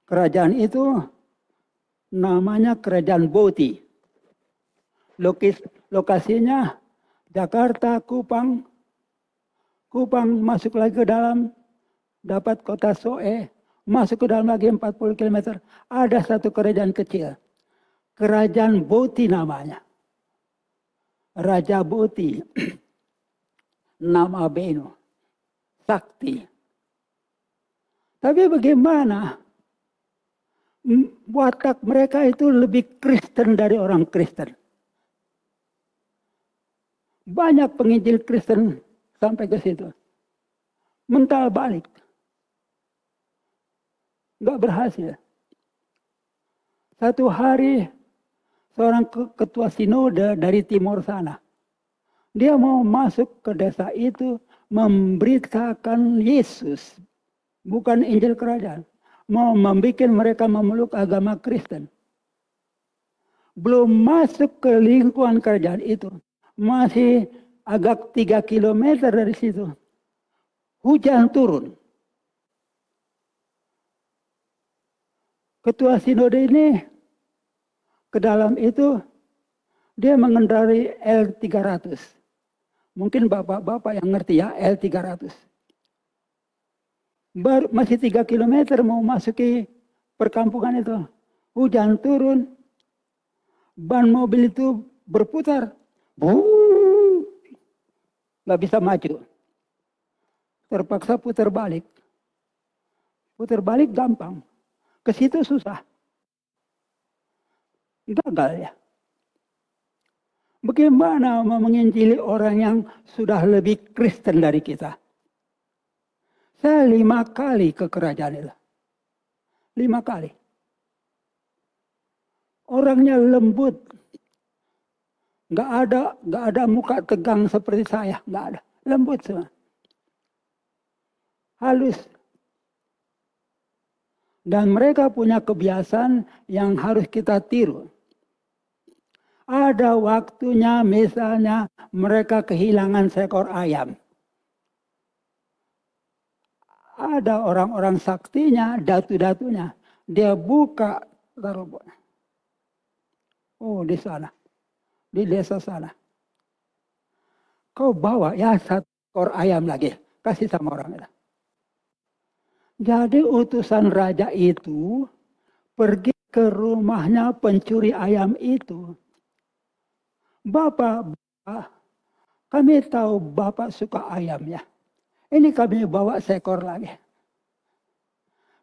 Kerajaan itu namanya Kerajaan Boti. Lokasinya Jakarta, Kupang masuk lagi ke dalam, dapat kota Soe, masuk ke dalam lagi 40 km. Ada satu kerajaan kecil. Kerajaan Boti namanya. Raja Boti. Nama Benu. Sakti. Tapi bagaimana? Watak mereka itu lebih Kristen dari orang Kristen. Banyak penginjil Kristen sampai ke situ. Mental balik. Nggak berhasil. Satu hari seorang ketua sinode dari timur sana. Dia mau masuk ke desa itu memberitakan Yesus. Bukan Injil kerajaan. Mau membuat mereka memeluk agama Kristen. Belum masuk ke lingkungan kerajaan itu. Masih agak 3 kilometer dari situ. Hujan turun. Ketua sinode ini ke dalam itu dia mengendarai L300. Mungkin bapak-bapak yang ngerti ya L300. Baru masih 3 kilometer mau masuki perkampungan itu. Hujan turun. Ban mobil itu berputar. Nggak bisa maju. Terpaksa putar balik. Putar balik gampang. Ke situ susah. Gagal ya. Bagaimana menginjili orang yang sudah lebih Kristen dari kita? Saya 5 kali ke kerajaan itu. 5 kali. Orangnya lembut. Nggak ada muka tegang seperti saya. Nggak ada. Lembut semua. Halus. Dan mereka punya kebiasaan yang harus kita tiru. Ada waktunya misalnya mereka kehilangan seekor ayam. Ada orang-orang saktinya, datu-datunya. Dia buka. Oh di sana. Di desa sana. Kau bawa ya 1 ekor ayam lagi. Kasih sama orang itu. Jadi utusan raja itu pergi ke rumahnya pencuri ayam itu. Bapak, kami tahu Bapak suka ayam ya. Ini kami bawa seekor lagi.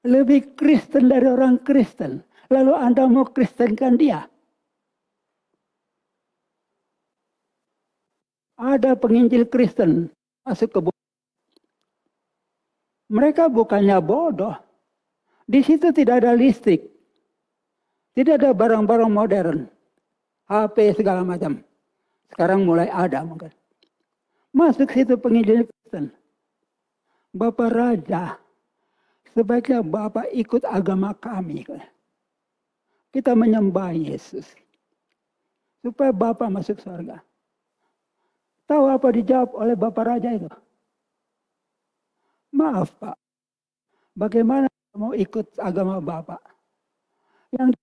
Lebih Kristen dari orang Kristen. Lalu Anda mau Kristenkan dia. Ada penginjil Kristen masuk ke mereka bukannya bodoh. Di situ tidak ada listrik. Tidak ada barang-barang modern. HP segala macam. Sekarang mulai ada mungkin. Masuk situ penginjil Kristen. Bapak Raja, sebaiknya Bapak ikut agama kami. Kita menyembah Yesus. Supaya Bapak masuk surga. Tahu apa dijawab oleh Bapak Raja itu? Maaf Pak, bagaimana mau ikut agama Bapak? Yang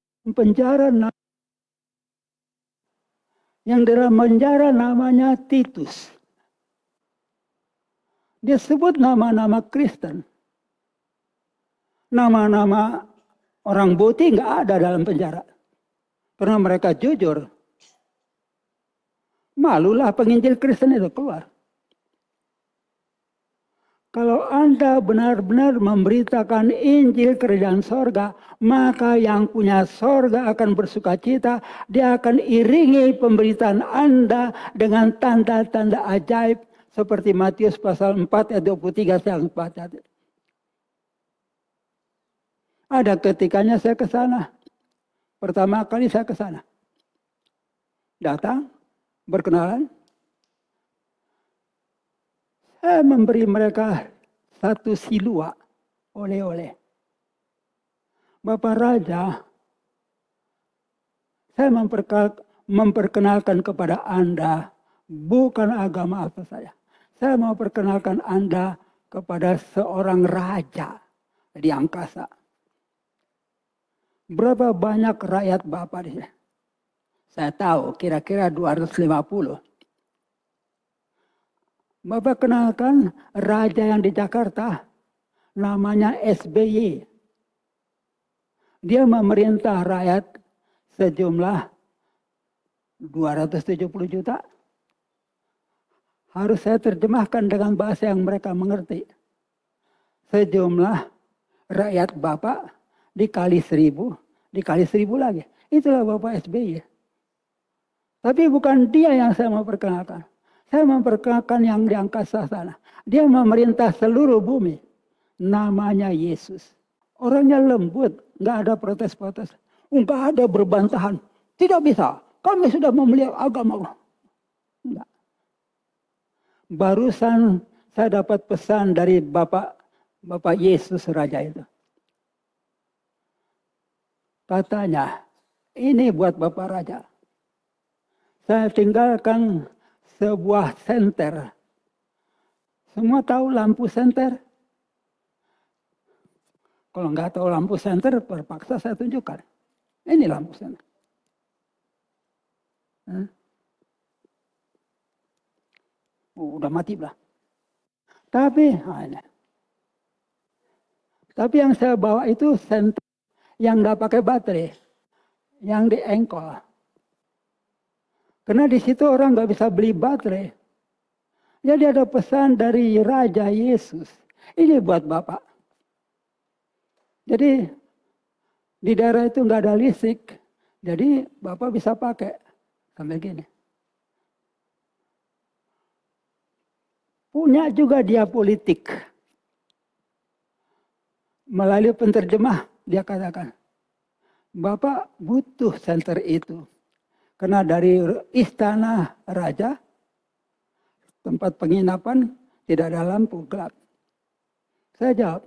dalam penjara namanya Titus. Dia sebut nama-nama Kristen. Nama-nama orang Boti nggak ada dalam penjara. Karena mereka jujur. Malulah penginjil Kristen itu keluar. Kalau Anda benar-benar memberitakan Injil kerajaan sorga, maka yang punya sorga akan bersuka cita. Dia akan iringi pemberitaan Anda dengan tanda-tanda ajaib. Seperti Matius pasal 4 ayat 23 yang 4. Ada ketikanya saya ke sana. Pertama kali saya ke sana. Datang, berkenalan. Saya memberi mereka satu silua oleh-oleh. Bapak Raja, saya memperkenalkan kepada Anda bukan agama apa saya. Saya mau perkenalkan Anda kepada seorang raja di angkasa. Berapa banyak rakyat Bapak di sini? Saya tahu kira-kira 250. Bapak kenalkan raja yang di Jakarta, namanya SBY. Dia memerintah rakyat sejumlah 270 juta. Harus saya terjemahkan dengan bahasa yang mereka mengerti. Sejumlah rakyat Bapak dikali 1000, dikali 1000 lagi. Itulah Bapak SBY. Tapi bukan dia yang saya mau perkenalkan. Saya memperkenalkan yang di angkasa sana. Dia memerintah seluruh bumi. Namanya Yesus. Orangnya lembut. Nggak ada protes-protes. Nggak ada berbantahan. Tidak bisa. Kami sudah memelihara agama. Enggak. Barusan saya dapat pesan dari Bapak Yesus Raja itu. Katanya, ini buat Bapak Raja. Saya tinggalkan sebuah senter. Semua tahu lampu senter? Kalau nggak tahu lampu senter, terpaksa saya tunjukkan. Ini lampu senter. Udah mati lah. Tapi yang saya bawa itu senter yang nggak pakai baterai, yang di engkol. Karena di situ orang nggak bisa beli baterai. Jadi ada pesan dari Raja Yesus. Ini buat Bapak. Jadi di daerah itu nggak ada listrik. Jadi Bapak bisa pakai. Sambil gini. Punya juga dia politik. Melalui penterjemah dia katakan. Bapak butuh senter itu. Karena dari istana raja, tempat penginapan, tidak ada lampu, gelap. Saya jawab,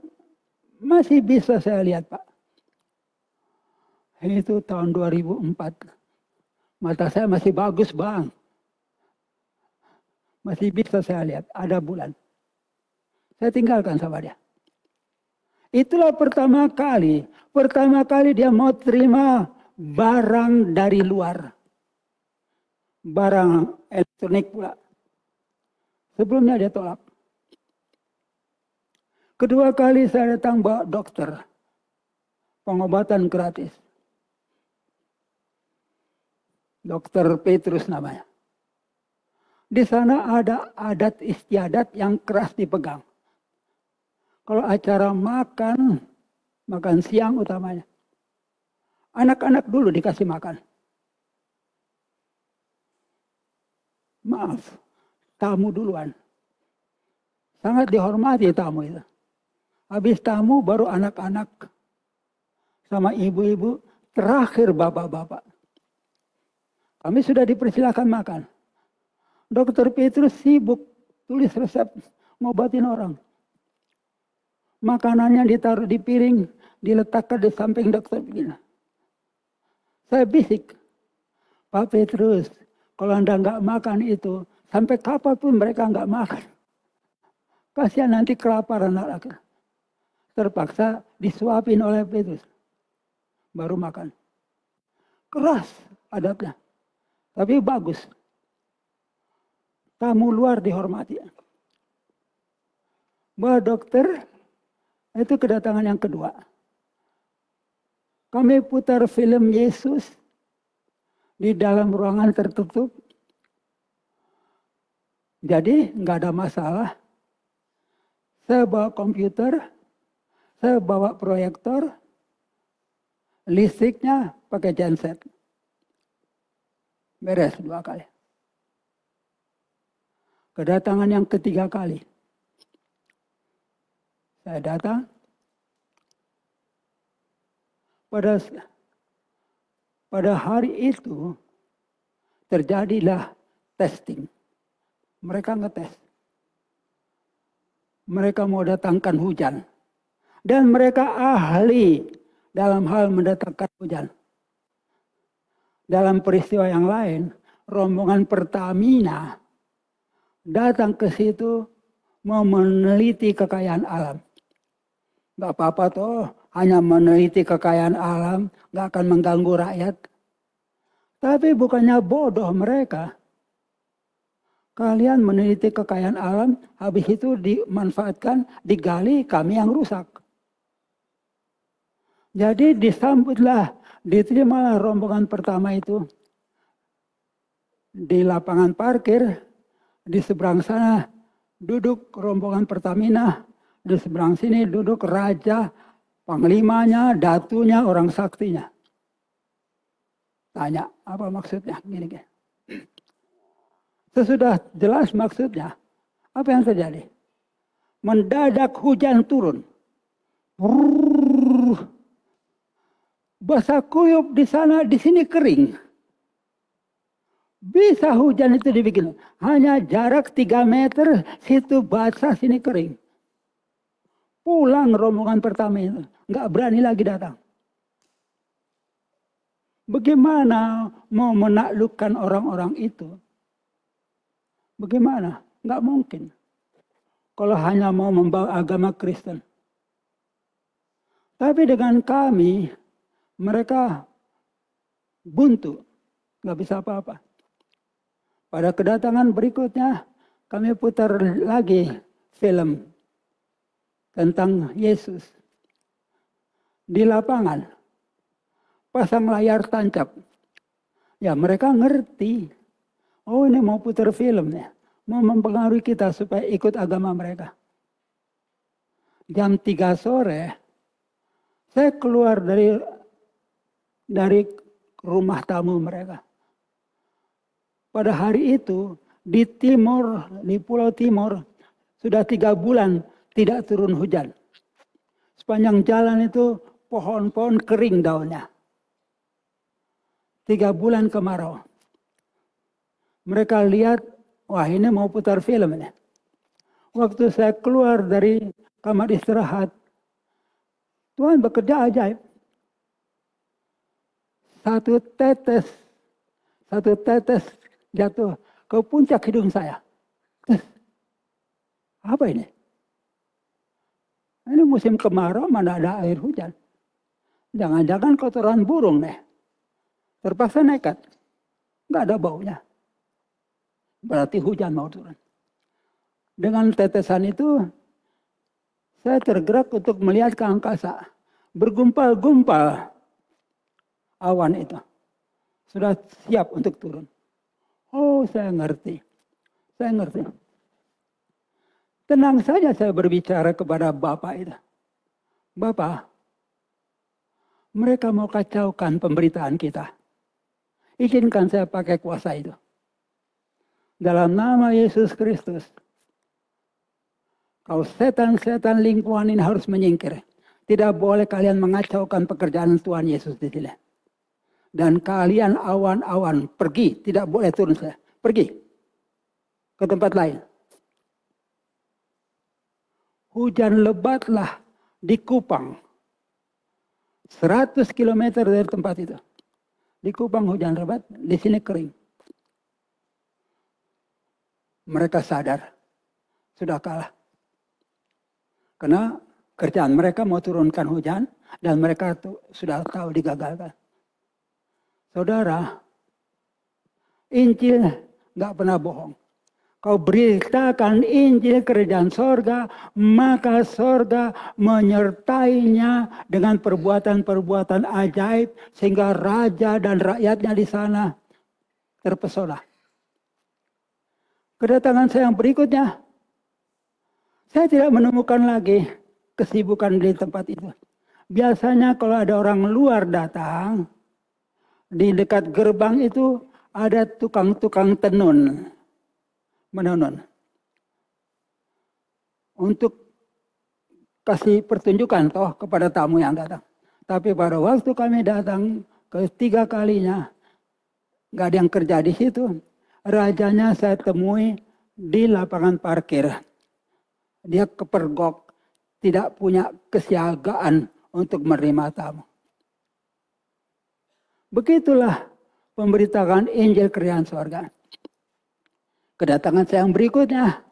masih bisa saya lihat Pak. Itu tahun 2004. Mata saya masih bagus Bang. Masih bisa saya lihat, ada bulan. Saya tinggalkan sama dia. Itulah pertama kali dia mau terima barang dari luar. Barang elektronik pula. Sebelumnya dia tolak. Kedua kali saya datang bawa dokter. Pengobatan gratis. Dokter Petrus namanya. Di sana ada adat istiadat yang keras dipegang. Kalau acara makan siang utamanya. Anak-anak dulu dikasih makan. Maaf, tamu duluan. Sangat dihormati tamu itu. Habis tamu baru anak-anak sama ibu-ibu, terakhir bapak-bapak. Kami sudah dipersilakan makan. Dokter Petrus sibuk tulis resep ngobatin orang. Makanannya ditaruh di piring, diletakkan di samping dokter begini. Saya bisik, Pak Petrus, kalau Anda nggak makan itu, sampai kapanpun mereka nggak makan. Kasihan nanti kelaparan anak. Terpaksa disuapin oleh Petrus. Baru makan. Keras adatnya. Tapi bagus. Tamu luar dihormati. Bahwa dokter, itu kedatangan yang kedua. Kami putar film Yesus di dalam ruangan tertutup. Jadi nggak ada masalah. Saya bawa komputer, saya bawa proyektor, listriknya pakai genset. Beres 2 kali. Kedatangan yang ketiga kali. Saya datang. Pada hari itu terjadilah testing. Mereka ngetes. Mereka mau datangkan hujan. Dan mereka ahli dalam hal mendatangkan hujan. Dalam peristiwa yang lain, rombongan Pertamina datang ke situ mau meneliti kekayaan alam. Gak apa-apa toh, hanya meneliti kekayaan alam, gak akan mengganggu rakyat. Tapi bukannya bodoh mereka. Kalian meneliti kekayaan alam, habis itu dimanfaatkan, digali, kami yang rusak. Jadi disambutlah, diterimalah rombongan pertama itu. Di lapangan parkir, di seberang sana duduk rombongan Pertamina, di seberang sini duduk raja, panglimanya, datunya, orang saktinya. Tanya, apa maksudnya? Gini. Sesudah jelas maksudnya, apa yang terjadi? Mendadak hujan turun. Basah kuyup di sana, di sini kering. Bisa hujan itu dibikin. Hanya jarak 3 meter, situ basah, sini kering. Pulang rombongan pertama itu. Nggak berani lagi datang. Bagaimana mau menaklukkan orang-orang itu? Bagaimana? Nggak mungkin. Kalau hanya mau membawa agama Kristen. Tapi dengan kami, mereka buntu. Nggak bisa apa-apa. Pada kedatangan berikutnya, kami putar lagi film tentang Yesus. Di lapangan, pasang layar tancap. Ya mereka ngerti. Oh ini mau putar film ya. Mau mempengaruhi kita supaya ikut agama mereka. Jam 3 sore, saya keluar dari rumah tamu mereka. Pada hari itu, di timur, di Pulau Timur, sudah 3 bulan tidak turun hujan. Sepanjang jalan itu pohon-pohon kering daunnya. 3 bulan kemarau. Mereka lihat, wah ini mau putar film ini. Waktu saya keluar dari kamar istirahat, Tuhan bekerja ajaib. Satu tetes jatuh ke puncak hidung saya. Apa ini? Ini musim kemarau, mana ada air hujan. Jangan-jangan kotoran burung nih. Terpaksa nekat. Nggak ada baunya. Berarti hujan mau turun. Dengan tetesan itu, saya tergerak untuk melihat ke angkasa. Bergumpal-gumpal awan itu. Sudah siap untuk turun. Oh, saya ngerti. Tenang saja saya berbicara kepada Bapak itu. Bapak, mereka mau kacaukan pemberitaan kita. Izinkan saya pakai kuasa itu. Dalam nama Yesus Kristus. Kau setan-setan lingkungan ini harus menyingkir. Tidak boleh kalian mengacaukan pekerjaan Tuhan Yesus di sini. Dan kalian awan-awan pergi. Tidak boleh turun saya. Pergi ke tempat lain. Hujan lebatlah di Kupang. 100 km dari tempat itu. Di Kupang hujan lebat, di sini kering. Mereka sadar, sudah kalah. Karena kerjaan mereka mau turunkan hujan, dan mereka sudah tahu digagalkan. Saudara, Injil nggak pernah bohong. Kau beritakan Injil kerajaan sorga, maka sorga menyertainya dengan perbuatan-perbuatan ajaib, sehingga raja dan rakyatnya di sana terpesona. Kedatangan saya yang berikutnya, saya tidak menemukan lagi kesibukan di tempat itu. Biasanya kalau ada orang luar datang, di dekat gerbang itu ada tukang-tukang tenun, menenun. Untuk kasih pertunjukan toh kepada tamu yang datang. Tapi pada waktu kami datang ketiga kalinya, nggak ada yang kerja di situ. Rajanya saya temui di lapangan parkir. Dia kepergok, tidak punya kesiagaan untuk menerima tamu. Begitulah pemberitahuan Injil Kerajaan Sorga. Kedatangan saya yang berikutnya,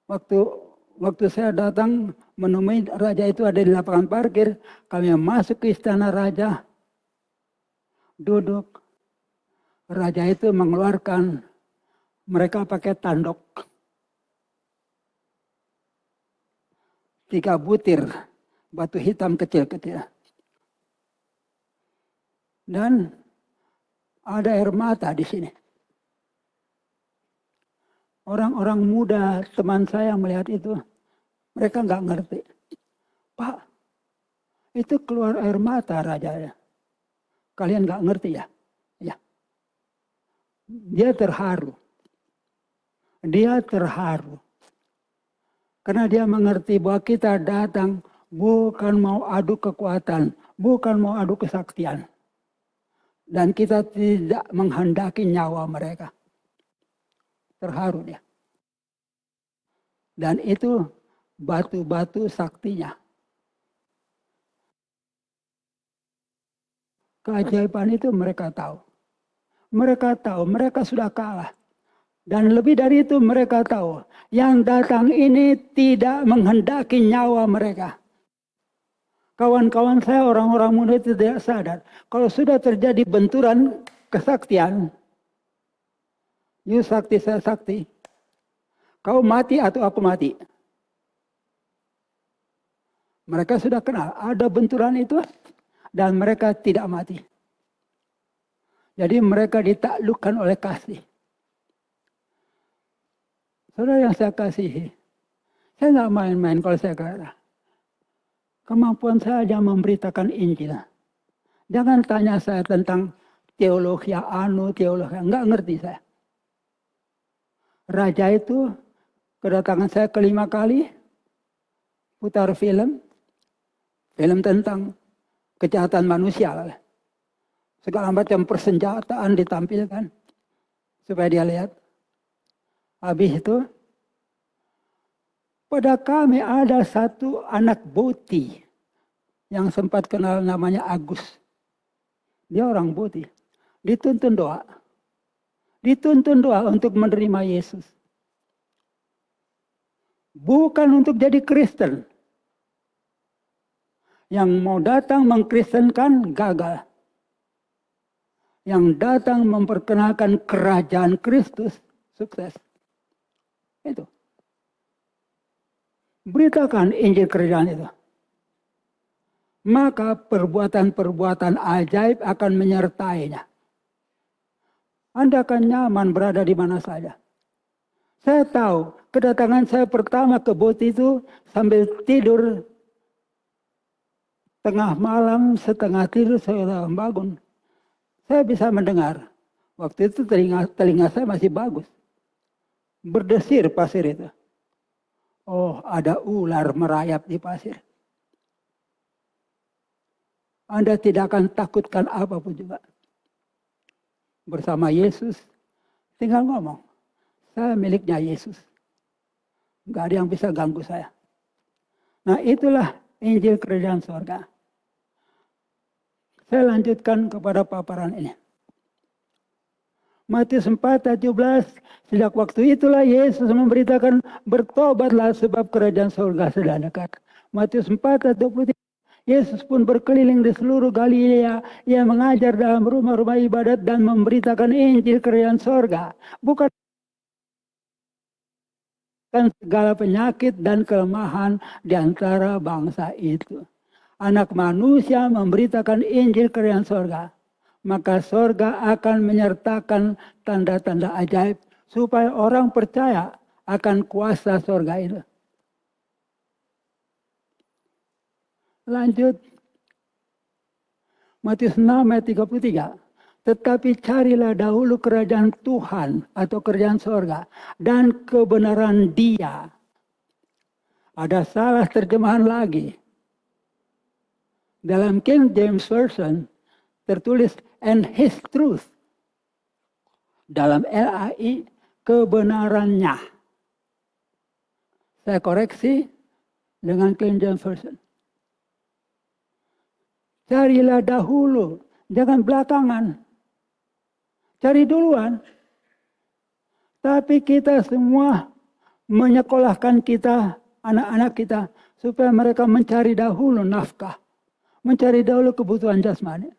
waktu saya datang menemui raja itu ada di lapangan parkir, kami masuk ke istana raja, duduk. Raja itu mengeluarkan, mereka pakai tanduk. 3 butir batu hitam kecil-kecil. Dan ada air mata di sini. Orang-orang muda teman saya melihat itu, mereka nggak ngerti. Pak, itu keluar air mata raja ya. Kalian nggak ngerti ya? Ya. Dia terharu. Karena dia mengerti bahwa kita datang bukan mau adu kekuatan, bukan mau adu kesaktian. Dan kita tidak menghendaki nyawa mereka. Terharu dia. Dan itu batu-batu saktinya. Keajaiban itu mereka tahu. Mereka sudah kalah. Dan lebih dari itu mereka tahu. Yang datang ini tidak menghendaki nyawa mereka. Kawan-kawan saya orang-orang muda itu tidak sadar. Kalau sudah terjadi benturan kesaktian. You sakti, saya sakti. Kau mati atau aku mati. Mereka sudah kenal. Ada benturan itu. Dan mereka tidak mati. Jadi mereka ditaklukkan oleh kasih. Saudara yang saya kasihi. Saya nggak main-main kalau saya kata. Kemampuan saya aja memberitakan Injil. Jangan tanya saya tentang teologi teologi. Nggak ngerti saya. Raja itu kedatangan saya kelima kali. Putar film. Film tentang kejahatan manusia. Segala macam persenjataan ditampilkan. Supaya dia lihat. Habis itu. Pada kami ada satu anak boti. Yang sempat kenal namanya Agus. Dia orang boti. Dituntun doa. Dituntun doa untuk menerima Yesus. Bukan untuk jadi Kristen. Yang mau datang mengkristenkan gagal. Yang datang memperkenalkan kerajaan Kristus sukses. Itu. Beritakan Injil kerajaan itu. Maka perbuatan-perbuatan ajaib akan menyertainya. Anda akan nyaman berada di mana saja. Saya tahu kedatangan saya pertama ke boti itu sambil tidur. Tengah malam setengah tidur saya bangun. Saya bisa mendengar. Waktu itu telinga saya masih bagus. Berdesir pasir itu. Oh, ada ular merayap di pasir. Anda tidak akan takutkan apapun juga. Bersama Yesus, tinggal ngomong. Saya miliknya Yesus. Gak ada yang bisa ganggu saya. Nah, itulah Injil Kerajaan Sorga. Saya lanjutkan kepada paparan ini. Matius 4:17, sejak waktu itulah Yesus memberitakan bertobatlah sebab kerajaan surga sudah dekat. Matius 4:23, Yesus pun berkeliling di seluruh Galilea. Ia mengajar dalam rumah-rumah ibadat dan memberitakan Injil kerajaan surga. Bukan segala penyakit dan kelemahan di antara bangsa itu. Anak manusia memberitakan Injil kerajaan surga. maka sorga akan menyertakan tanda-tanda ajaib supaya orang percaya akan kuasa sorga itu. Lanjut. Matius 6 ayat 33. Tetapi carilah dahulu kerajaan Tuhan atau kerajaan sorga dan kebenaran Dia. Ada salah terjemahan lagi. Dalam King James Version tertulis and His truth. Dalam LAI kebenarannya. Saya koreksi dengan King James Version. Carilah dahulu, jangan belakangan. Cari duluan. Tapi kita semua menyekolahkan kita, anak-anak kita, supaya mereka mencari dahulu nafkah. Mencari dahulu kebutuhan jasmani.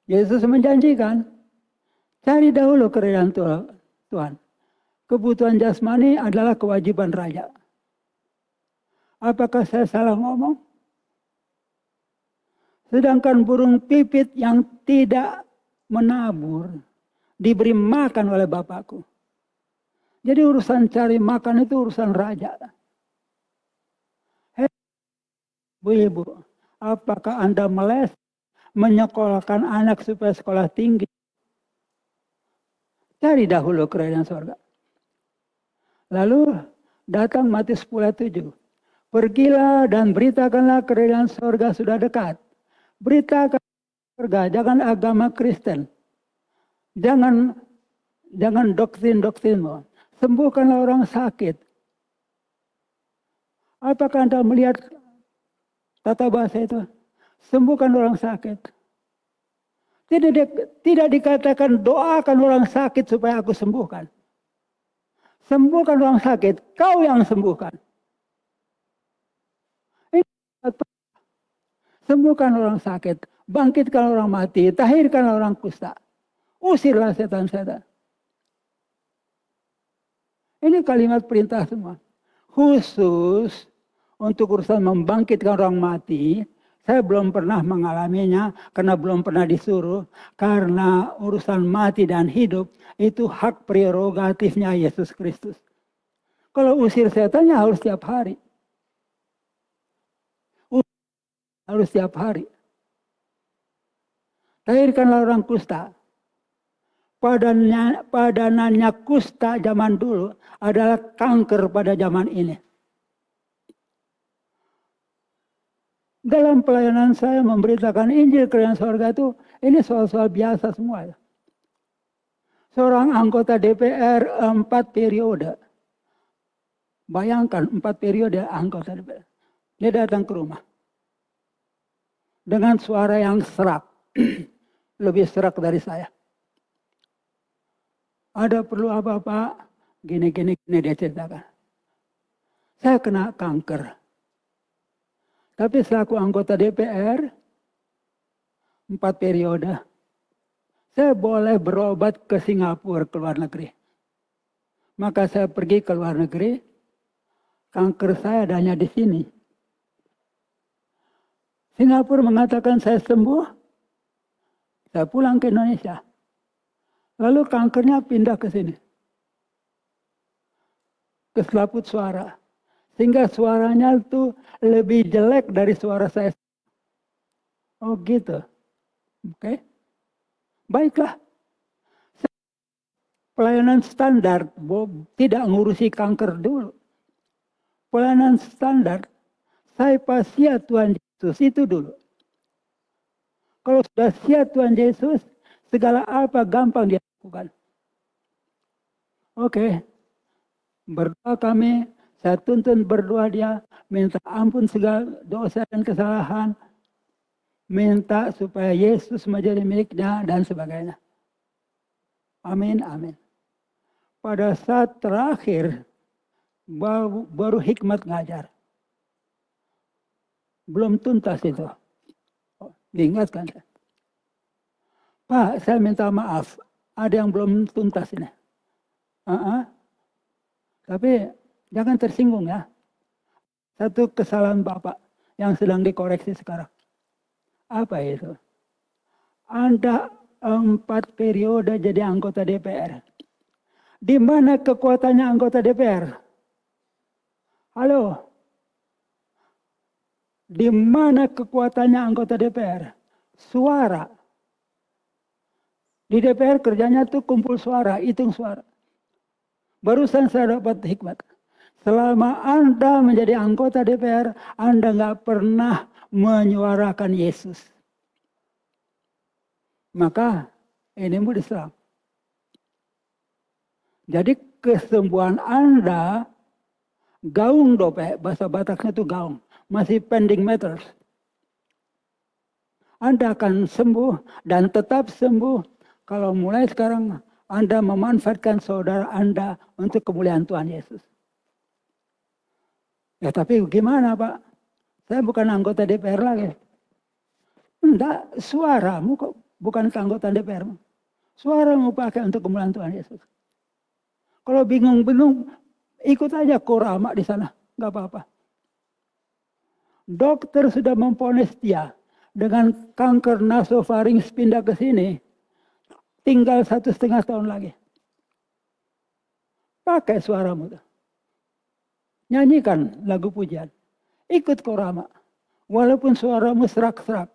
Yesus menjanjikan, cari dahulu kerajaan Tuhan. Kebutuhan jasmani adalah kewajiban raja. Apakah saya salah ngomong? Sedangkan burung pipit yang tidak menabur diberi makan oleh Bapakku. Jadi urusan cari makan itu urusan raja. Hei, ibu-ibu, apakah Anda menyekolahkan anak supaya sekolah tinggi? Cari dahulu kerajaan surga. Lalu datang Matius 10:7. Pergilah dan beritakanlah kerajaan surga sudah dekat. Beritakan surga, jangan agama Kristen. Jangan doktrin-doktrinmu. Sembuhkanlah orang sakit. Apakah Anda melihat tata bahasa itu? Sembuhkan orang sakit. Tidak dikatakan doakan orang sakit supaya aku sembuhkan. Sembuhkan orang sakit, kau yang sembuhkan. Sembuhkan orang sakit, bangkitkan orang mati, tahirkan orang kusta. Usirlah setan-setan. Ini kalimat perintah semua. Khusus untuk urusan membangkitkan orang mati, saya belum pernah mengalaminya karena belum pernah disuruh. Karena urusan mati dan hidup itu hak prerogatifnya Yesus Kristus. Kalau usir setannya harus setiap hari. Harus setiap hari. Tahirkanlah orang kusta. Padanannya kusta zaman dulu adalah kanker pada zaman ini. Dalam pelayanan saya memberitakan Injil kerajaan surga itu, ini soal-soal biasa semua. Seorang anggota DPR 4 periode. Bayangkan 4 periode anggota DPR. Dia datang ke rumah. Dengan suara yang serak. Lebih serak dari saya. Ada perlu apa Pak? Gini dia ceritakan. Saya kena kanker. Tapi selaku anggota DPR, 4 periode, saya boleh berobat ke Singapura, ke luar negeri. Maka saya pergi ke luar negeri, kanker saya adanya di sini. Singapura mengatakan saya sembuh, saya pulang ke Indonesia. Lalu kankernya pindah ke sini. Ke selaput suara. Sehingga suaranya itu lebih jelek dari suara saya. Oh gitu. Oke. Baiklah. Pelayanan standar, tidak ngurusi kanker dulu. Pelayanan standar, saya pasien Tuhan Yesus itu dulu. Kalau sudah siap Tuhan Yesus, segala apa gampang dia lakukan. Oke. Berdoa kami, saya tuntun berdoa dia, minta ampun segala dosa dan kesalahan, minta supaya Yesus menjadi miliknya dan sebagainya. Amin, amin. Pada saat terakhir, baru hikmat ngajar. Belum tuntas itu. Diingatkan. Pak, saya minta maaf. Ada yang belum tuntas ini. Tapi jangan tersinggung ya. Satu kesalahan Bapak yang sedang dikoreksi sekarang. Apa itu? Anda 4 periode jadi anggota DPR. Di mana kekuatannya anggota DPR? Halo? Di mana kekuatannya anggota DPR? Suara. Di DPR kerjanya tuh kumpul suara, hitung suara. Barusan saya dapat hikmat. Selama Anda menjadi anggota DPR, Anda nggak pernah menyuarakan Yesus. Maka ini mau diserang. Jadi kesembuhan Anda, gaung dope, bahasa Bataknya itu gaung, masih pending matters. Anda akan sembuh dan tetap sembuh kalau mulai sekarang Anda memanfaatkan saudara Anda untuk kemuliaan Tuhan Yesus. Ya tapi gimana Pak? Saya bukan anggota DPR lagi. Enggak, suaramu kok bukan anggota DPR. Suaramu pakai untuk kemuliaan Tuhan Yesus. Kalau bingung-bingung, ikut aja Korama di sana. Enggak apa-apa. Dokter sudah memvonis dia dengan kanker nasofaring pindah ke sini. Tinggal 1,5 tahun lagi. Pakai suaramu. Nyanyikan lagu pujian. Ikut Korama. Walaupun suaramu serak-serak.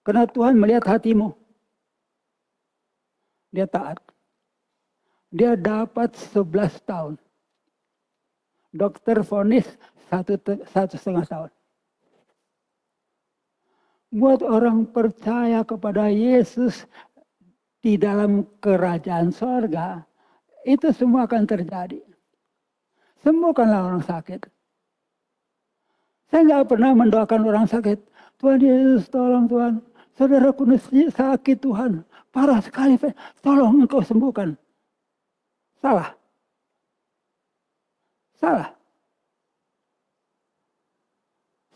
Karena Tuhan melihat hatimu. Dia taat. Dia dapat 11 tahun. Dokter vonis 1,5 tahun. Buat orang percaya kepada Yesus di dalam kerajaan sorga, itu semua akan terjadi. Sembuhkanlah orang sakit. Saya nggak pernah mendoakan orang sakit. Tuhan Yesus, tolong Tuhan. Saudaraku sakit Tuhan. Parah sekali. Tolong engkau sembuhkan. Salah. Salah.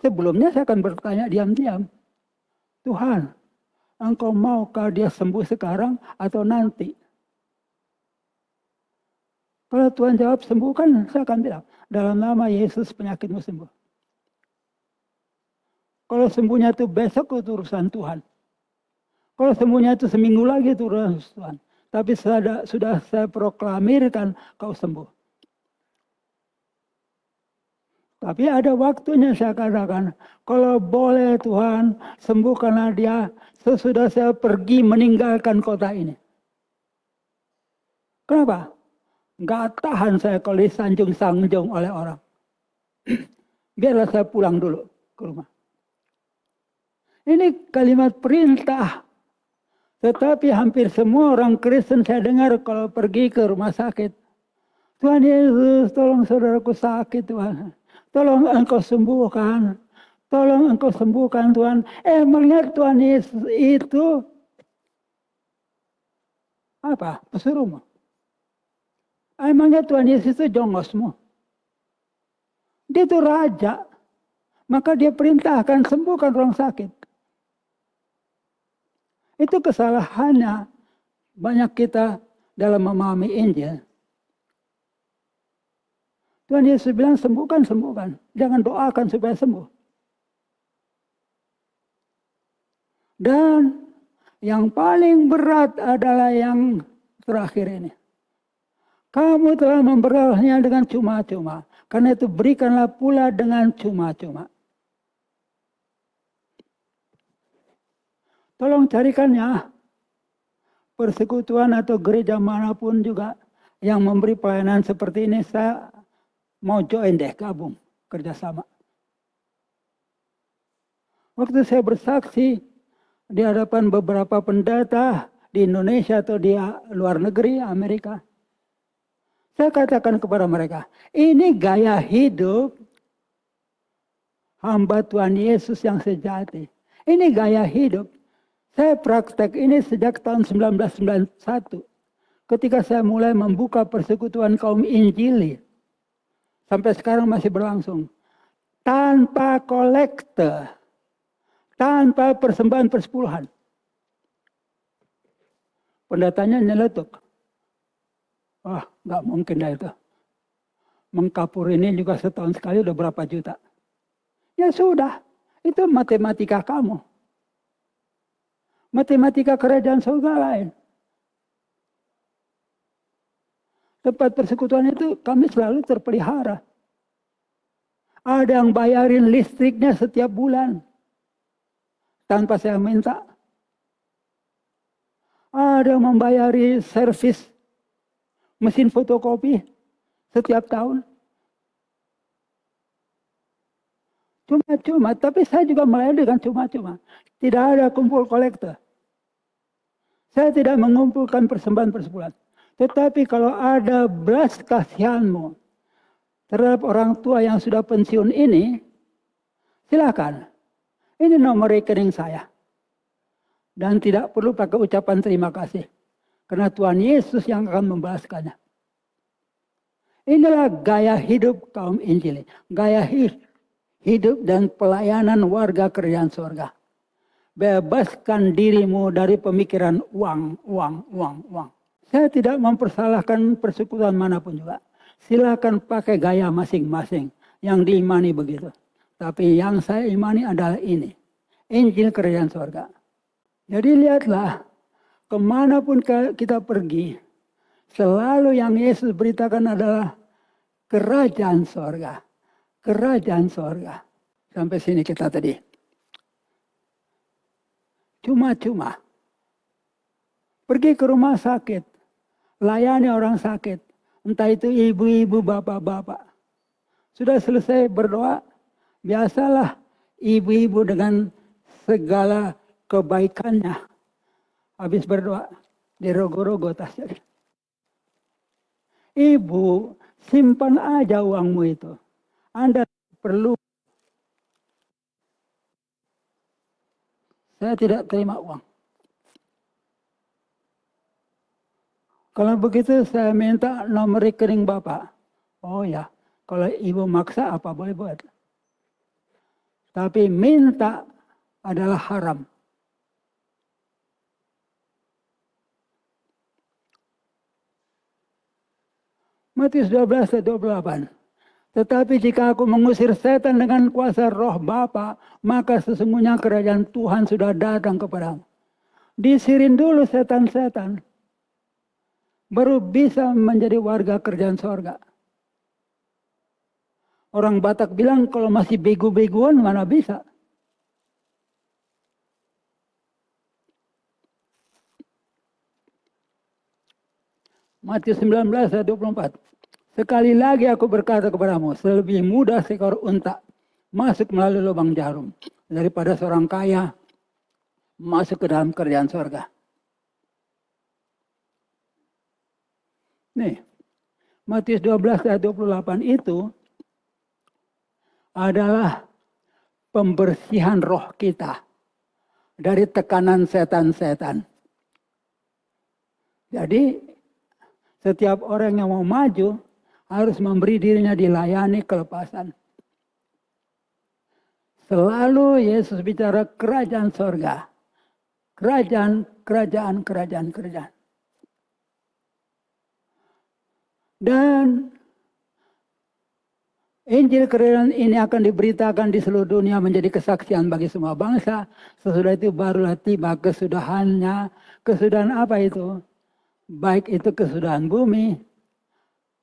Sebelumnya saya akan bertanya diam-diam. Tuhan, engkau maukah dia sembuh sekarang atau nanti? Kalau Tuhan jawab sembuhkan, saya akan bilang, dalam nama Yesus penyakitmu sembuh. Kalau sembuhnya itu besok itu urusan Tuhan. Kalau sembuhnya itu seminggu lagi itu urusan Tuhan. Tapi sudah saya proklamirkan kau sembuh. Tapi ada waktunya saya katakan, kalau boleh Tuhan sembuhkanlah dia sesudah saya pergi meninggalkan kota ini. Kenapa? Gak tahan saya kalau disanjung-sanjung oleh orang. Biarlah saya pulang dulu ke rumah. Ini kalimat perintah. Tetapi hampir semua orang Kristen saya dengar kalau pergi ke rumah sakit. Tuhan Yesus, tolong saudaraku sakit Tuhan. Tolong engkau sembuhkan. Tolong engkau sembuhkan Tuhan. Melihat Tuhan Yesus itu apa? Pesuruhmu. Emangnya Tuhan Yesus itu jongosmu. Dia itu raja. Maka dia perintahkan sembuhkan orang sakit. Itu kesalahannya banyak kita dalam memahami Injil. Tuhan Yesus bilang sembuhkan, sembuhkan. Jangan doakan supaya sembuh. Dan yang paling berat adalah yang terakhir ini. Kamu telah memperolehnya dengan cuma-cuma. Karena itu berikanlah pula dengan cuma-cuma. Tolong carikannya. Persekutuan atau gereja manapun juga yang memberi pelayanan seperti ini, saya mau join deh, gabung, kerjasama. Waktu saya bersaksi di hadapan beberapa pendeta di Indonesia atau di luar negeri, Amerika. Saya katakan kepada mereka, ini gaya hidup hamba Tuhan Yesus yang sejati. Ini gaya hidup. Saya praktek ini sejak tahun 1991. Ketika saya mulai membuka persekutuan kaum Injili. Sampai sekarang masih berlangsung. Tanpa kolekte. Tanpa persembahan persepuluhan. Pendetanya nyeletuk. Wah, nggak mungkin dah itu. Mengkapur ini juga setahun sekali udah berapa juta. Ya sudah, itu matematika kamu. Matematika kerajaan surga lain. Tempat persekutuan itu kami selalu terpelihara. Ada yang bayarin listriknya setiap bulan. Tanpa saya minta. Ada yang membayari servis mesin fotokopi setiap tahun. Cuma-cuma, tapi saya juga melayani dengan cuma-cuma. Tidak ada kumpul kolektor. Saya tidak mengumpulkan persembahan persebulan. Tetapi kalau ada belas kasihanmu terhadap orang tua yang sudah pensiun ini, silakan. Ini nomor rekening saya. Dan tidak perlu pakai ucapan terima kasih. Karena Tuhan Yesus yang akan membalaskannya. Inilah gaya hidup kaum Injil. Gaya hidup dan pelayanan warga kerajaan surga. Bebaskan dirimu dari pemikiran uang. Saya tidak mempersalahkan persekutuan manapun juga. Silakan pakai gaya masing-masing yang diimani begitu. Tapi yang saya imani adalah ini. Injil kerajaan surga. Jadi lihatlah, kemanapun kita pergi, selalu yang Yesus beritakan adalah kerajaan surga. Kerajaan surga. Sampai sini kita tadi. Cuma-cuma. Pergi ke rumah sakit. Layani orang sakit. Entah itu ibu-ibu, bapak-bapak. Sudah selesai berdoa. Biasalah ibu-ibu dengan segala kebaikannya. Habis berdoa. Dirogo-rogo tasnya. Ibu, simpan aja uangmu itu. Anda perlu. Saya tidak terima uang. Kalau begitu saya minta nomor rekening Bapak. Oh ya, kalau ibu maksa apa boleh buat. Tapi minta adalah haram. Matius 12 ayat 28. Tetapi jika aku mengusir setan dengan kuasa roh Bapa, maka sesungguhnya kerajaan Tuhan sudah datang kepadamu. Disirin dulu setan-setan. Baru bisa menjadi warga kerajaan sorga. Orang Batak bilang kalau masih bego-begoan mana bisa. Matius 19 ayat 24. Sekali lagi aku berkata kepadamu, selebih mudah seekor unta masuk melalui lubang jarum daripada seorang kaya masuk ke dalam kerajaan sorga. Nih, Matius 12 ayat 28 itu adalah pembersihan roh kita dari tekanan setan-setan. Jadi setiap orang yang mau maju harus memberi dirinya dilayani kelepasan. Selalu Yesus bicara kerajaan sorga. Kerajaan. Dan Injil kerajaan ini akan diberitakan di seluruh dunia menjadi kesaksian bagi semua bangsa. Sesudah itu barulah tiba kesudahannya. Kesudahan apa itu? Baik itu kesudahan bumi,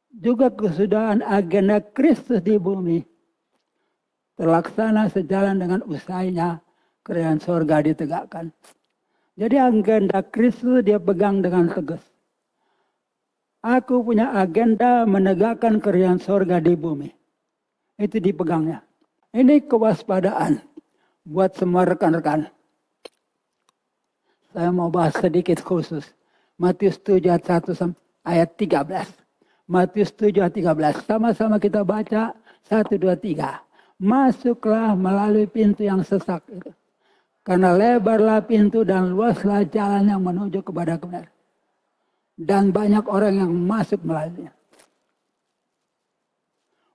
juga kesudahan agenda Kristus di bumi. Terlaksana sejalan dengan usahanya kerajaan sorga ditegakkan. Jadi agenda Kristus dia pegang dengan tegas. Aku punya agenda menegakkan kerajaan sorga di bumi. Itu dipegangnya. Ini kewaspadaan buat semua rekan-rekan. Saya mau bahas sedikit khusus. Matius 7 ayat 13. Matius 7 ayat 13. Sama-sama kita baca 1, 2, 3. Masuklah melalui pintu yang sesak itu. Karena lebarlah pintu dan luaslah jalan yang menuju kepada kebenaran. Dan banyak orang yang masuk melaluinya.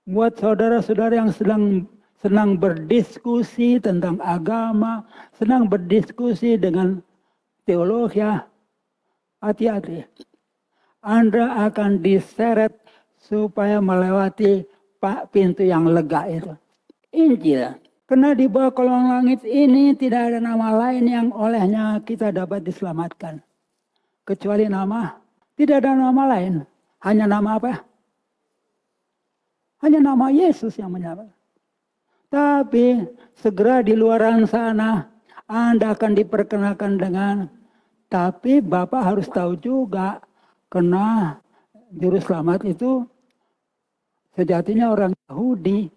Buat saudara-saudara yang senang berdiskusi tentang agama, senang berdiskusi dengan teologi, hati-hati. Anda akan diseret supaya melewati pintu yang lega itu. Injil Karena di bawah kolong langit ini tidak ada nama lain yang olehnya kita dapat diselamatkan. Kecuali nama, tidak ada nama lain. Hanya nama apa? Hanya nama Yesus yang menyelamatkan. Tapi segera di luaran sana Anda akan diperkenalkan dengan, tapi Bapak harus tahu juga, karena juru selamat itu sejatinya orang Yahudi.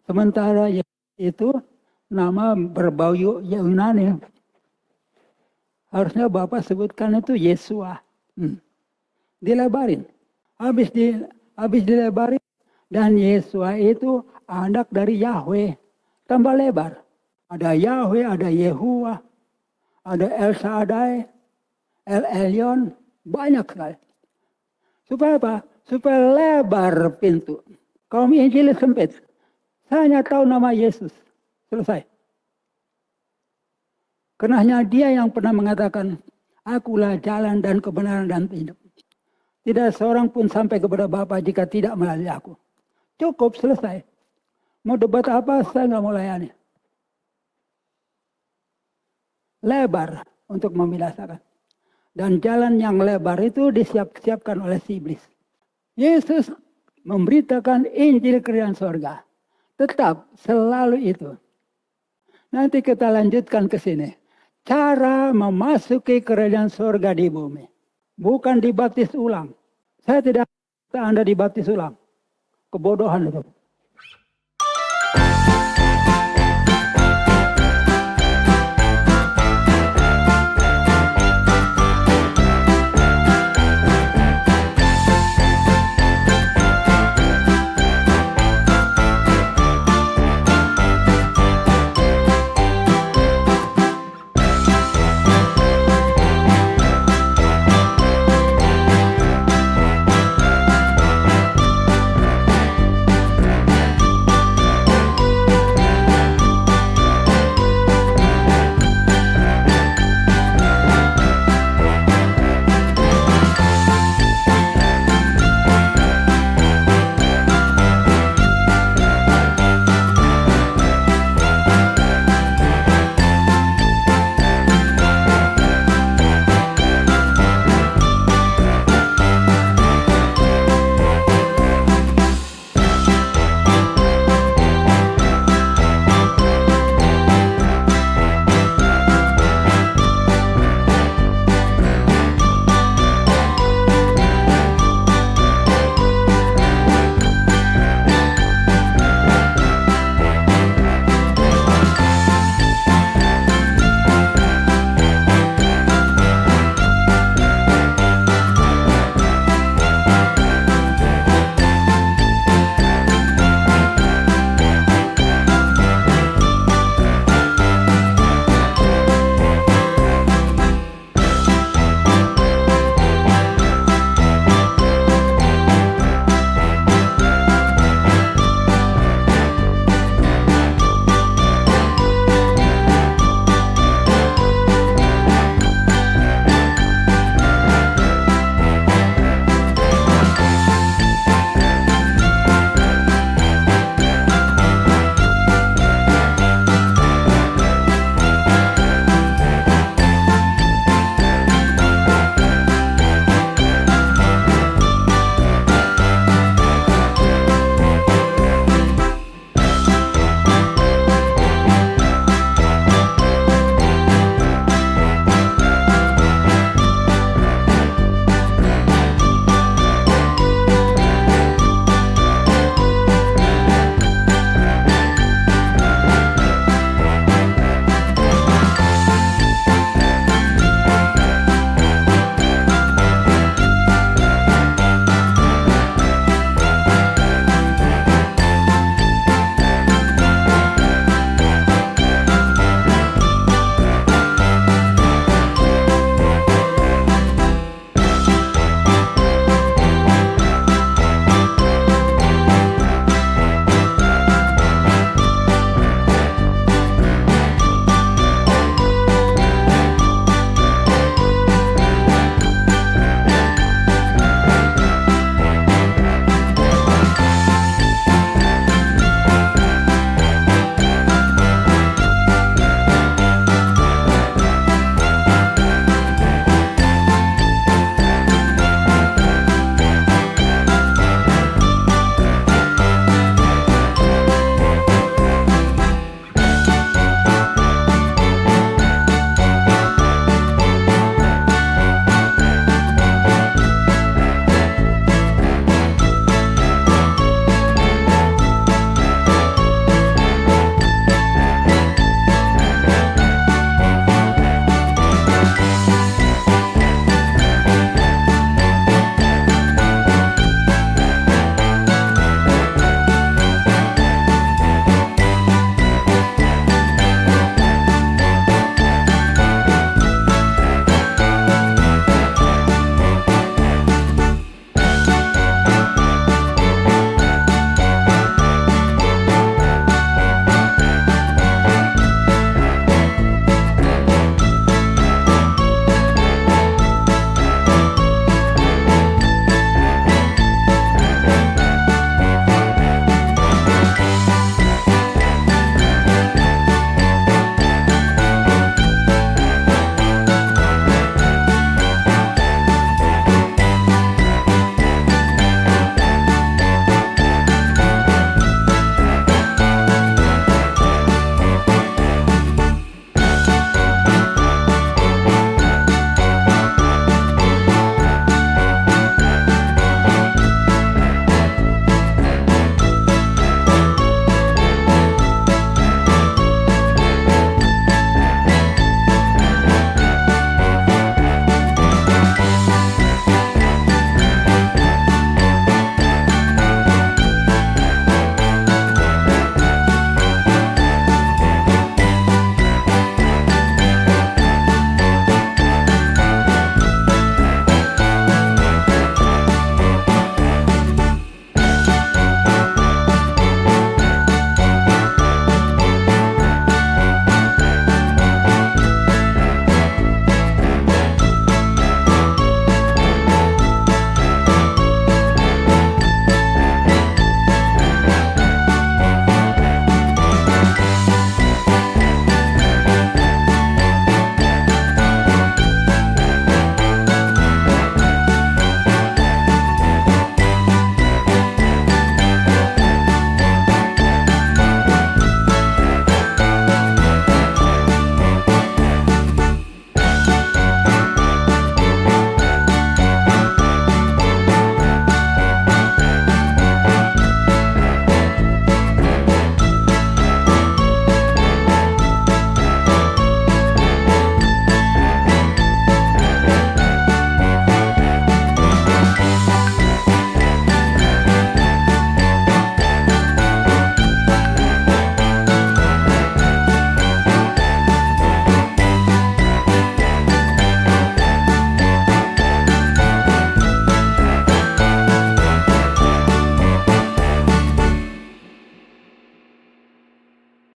Sementara itu nama berbau Yunani. Harusnya Bapak sebutkan itu Yesua. Dilebarin. Habis dilebarin. Dan Yesua itu anak dari Yahweh. Tambah lebar. Ada Yahweh, ada Yehuwa, ada El Shaddai, El Elyon. Banyak sekali. Supaya apa? Supaya lebar pintu. Kaum Injil sempit. Saya hanya tahu nama Yesus. Selesai. Karena hanya dia yang pernah mengatakan, akulah jalan dan kebenaran dan hidup. Tidak seorang pun sampai kepada Bapa jika tidak melalui aku. Cukup, selesai. Mau debat apa, saya nggak mau layani. Lebar untuk membinasakan. Dan jalan yang lebar itu disiapkan oleh si iblis. Yesus memberitakan Injil kerajaan sorga. Tetap selalu itu. Nanti kita lanjutkan ke sini. Cara memasuki kerajaan sorga di bumi. Bukan dibaptis ulang. Saya tidak minta Anda dibaptis ulang. Kebodohan itu.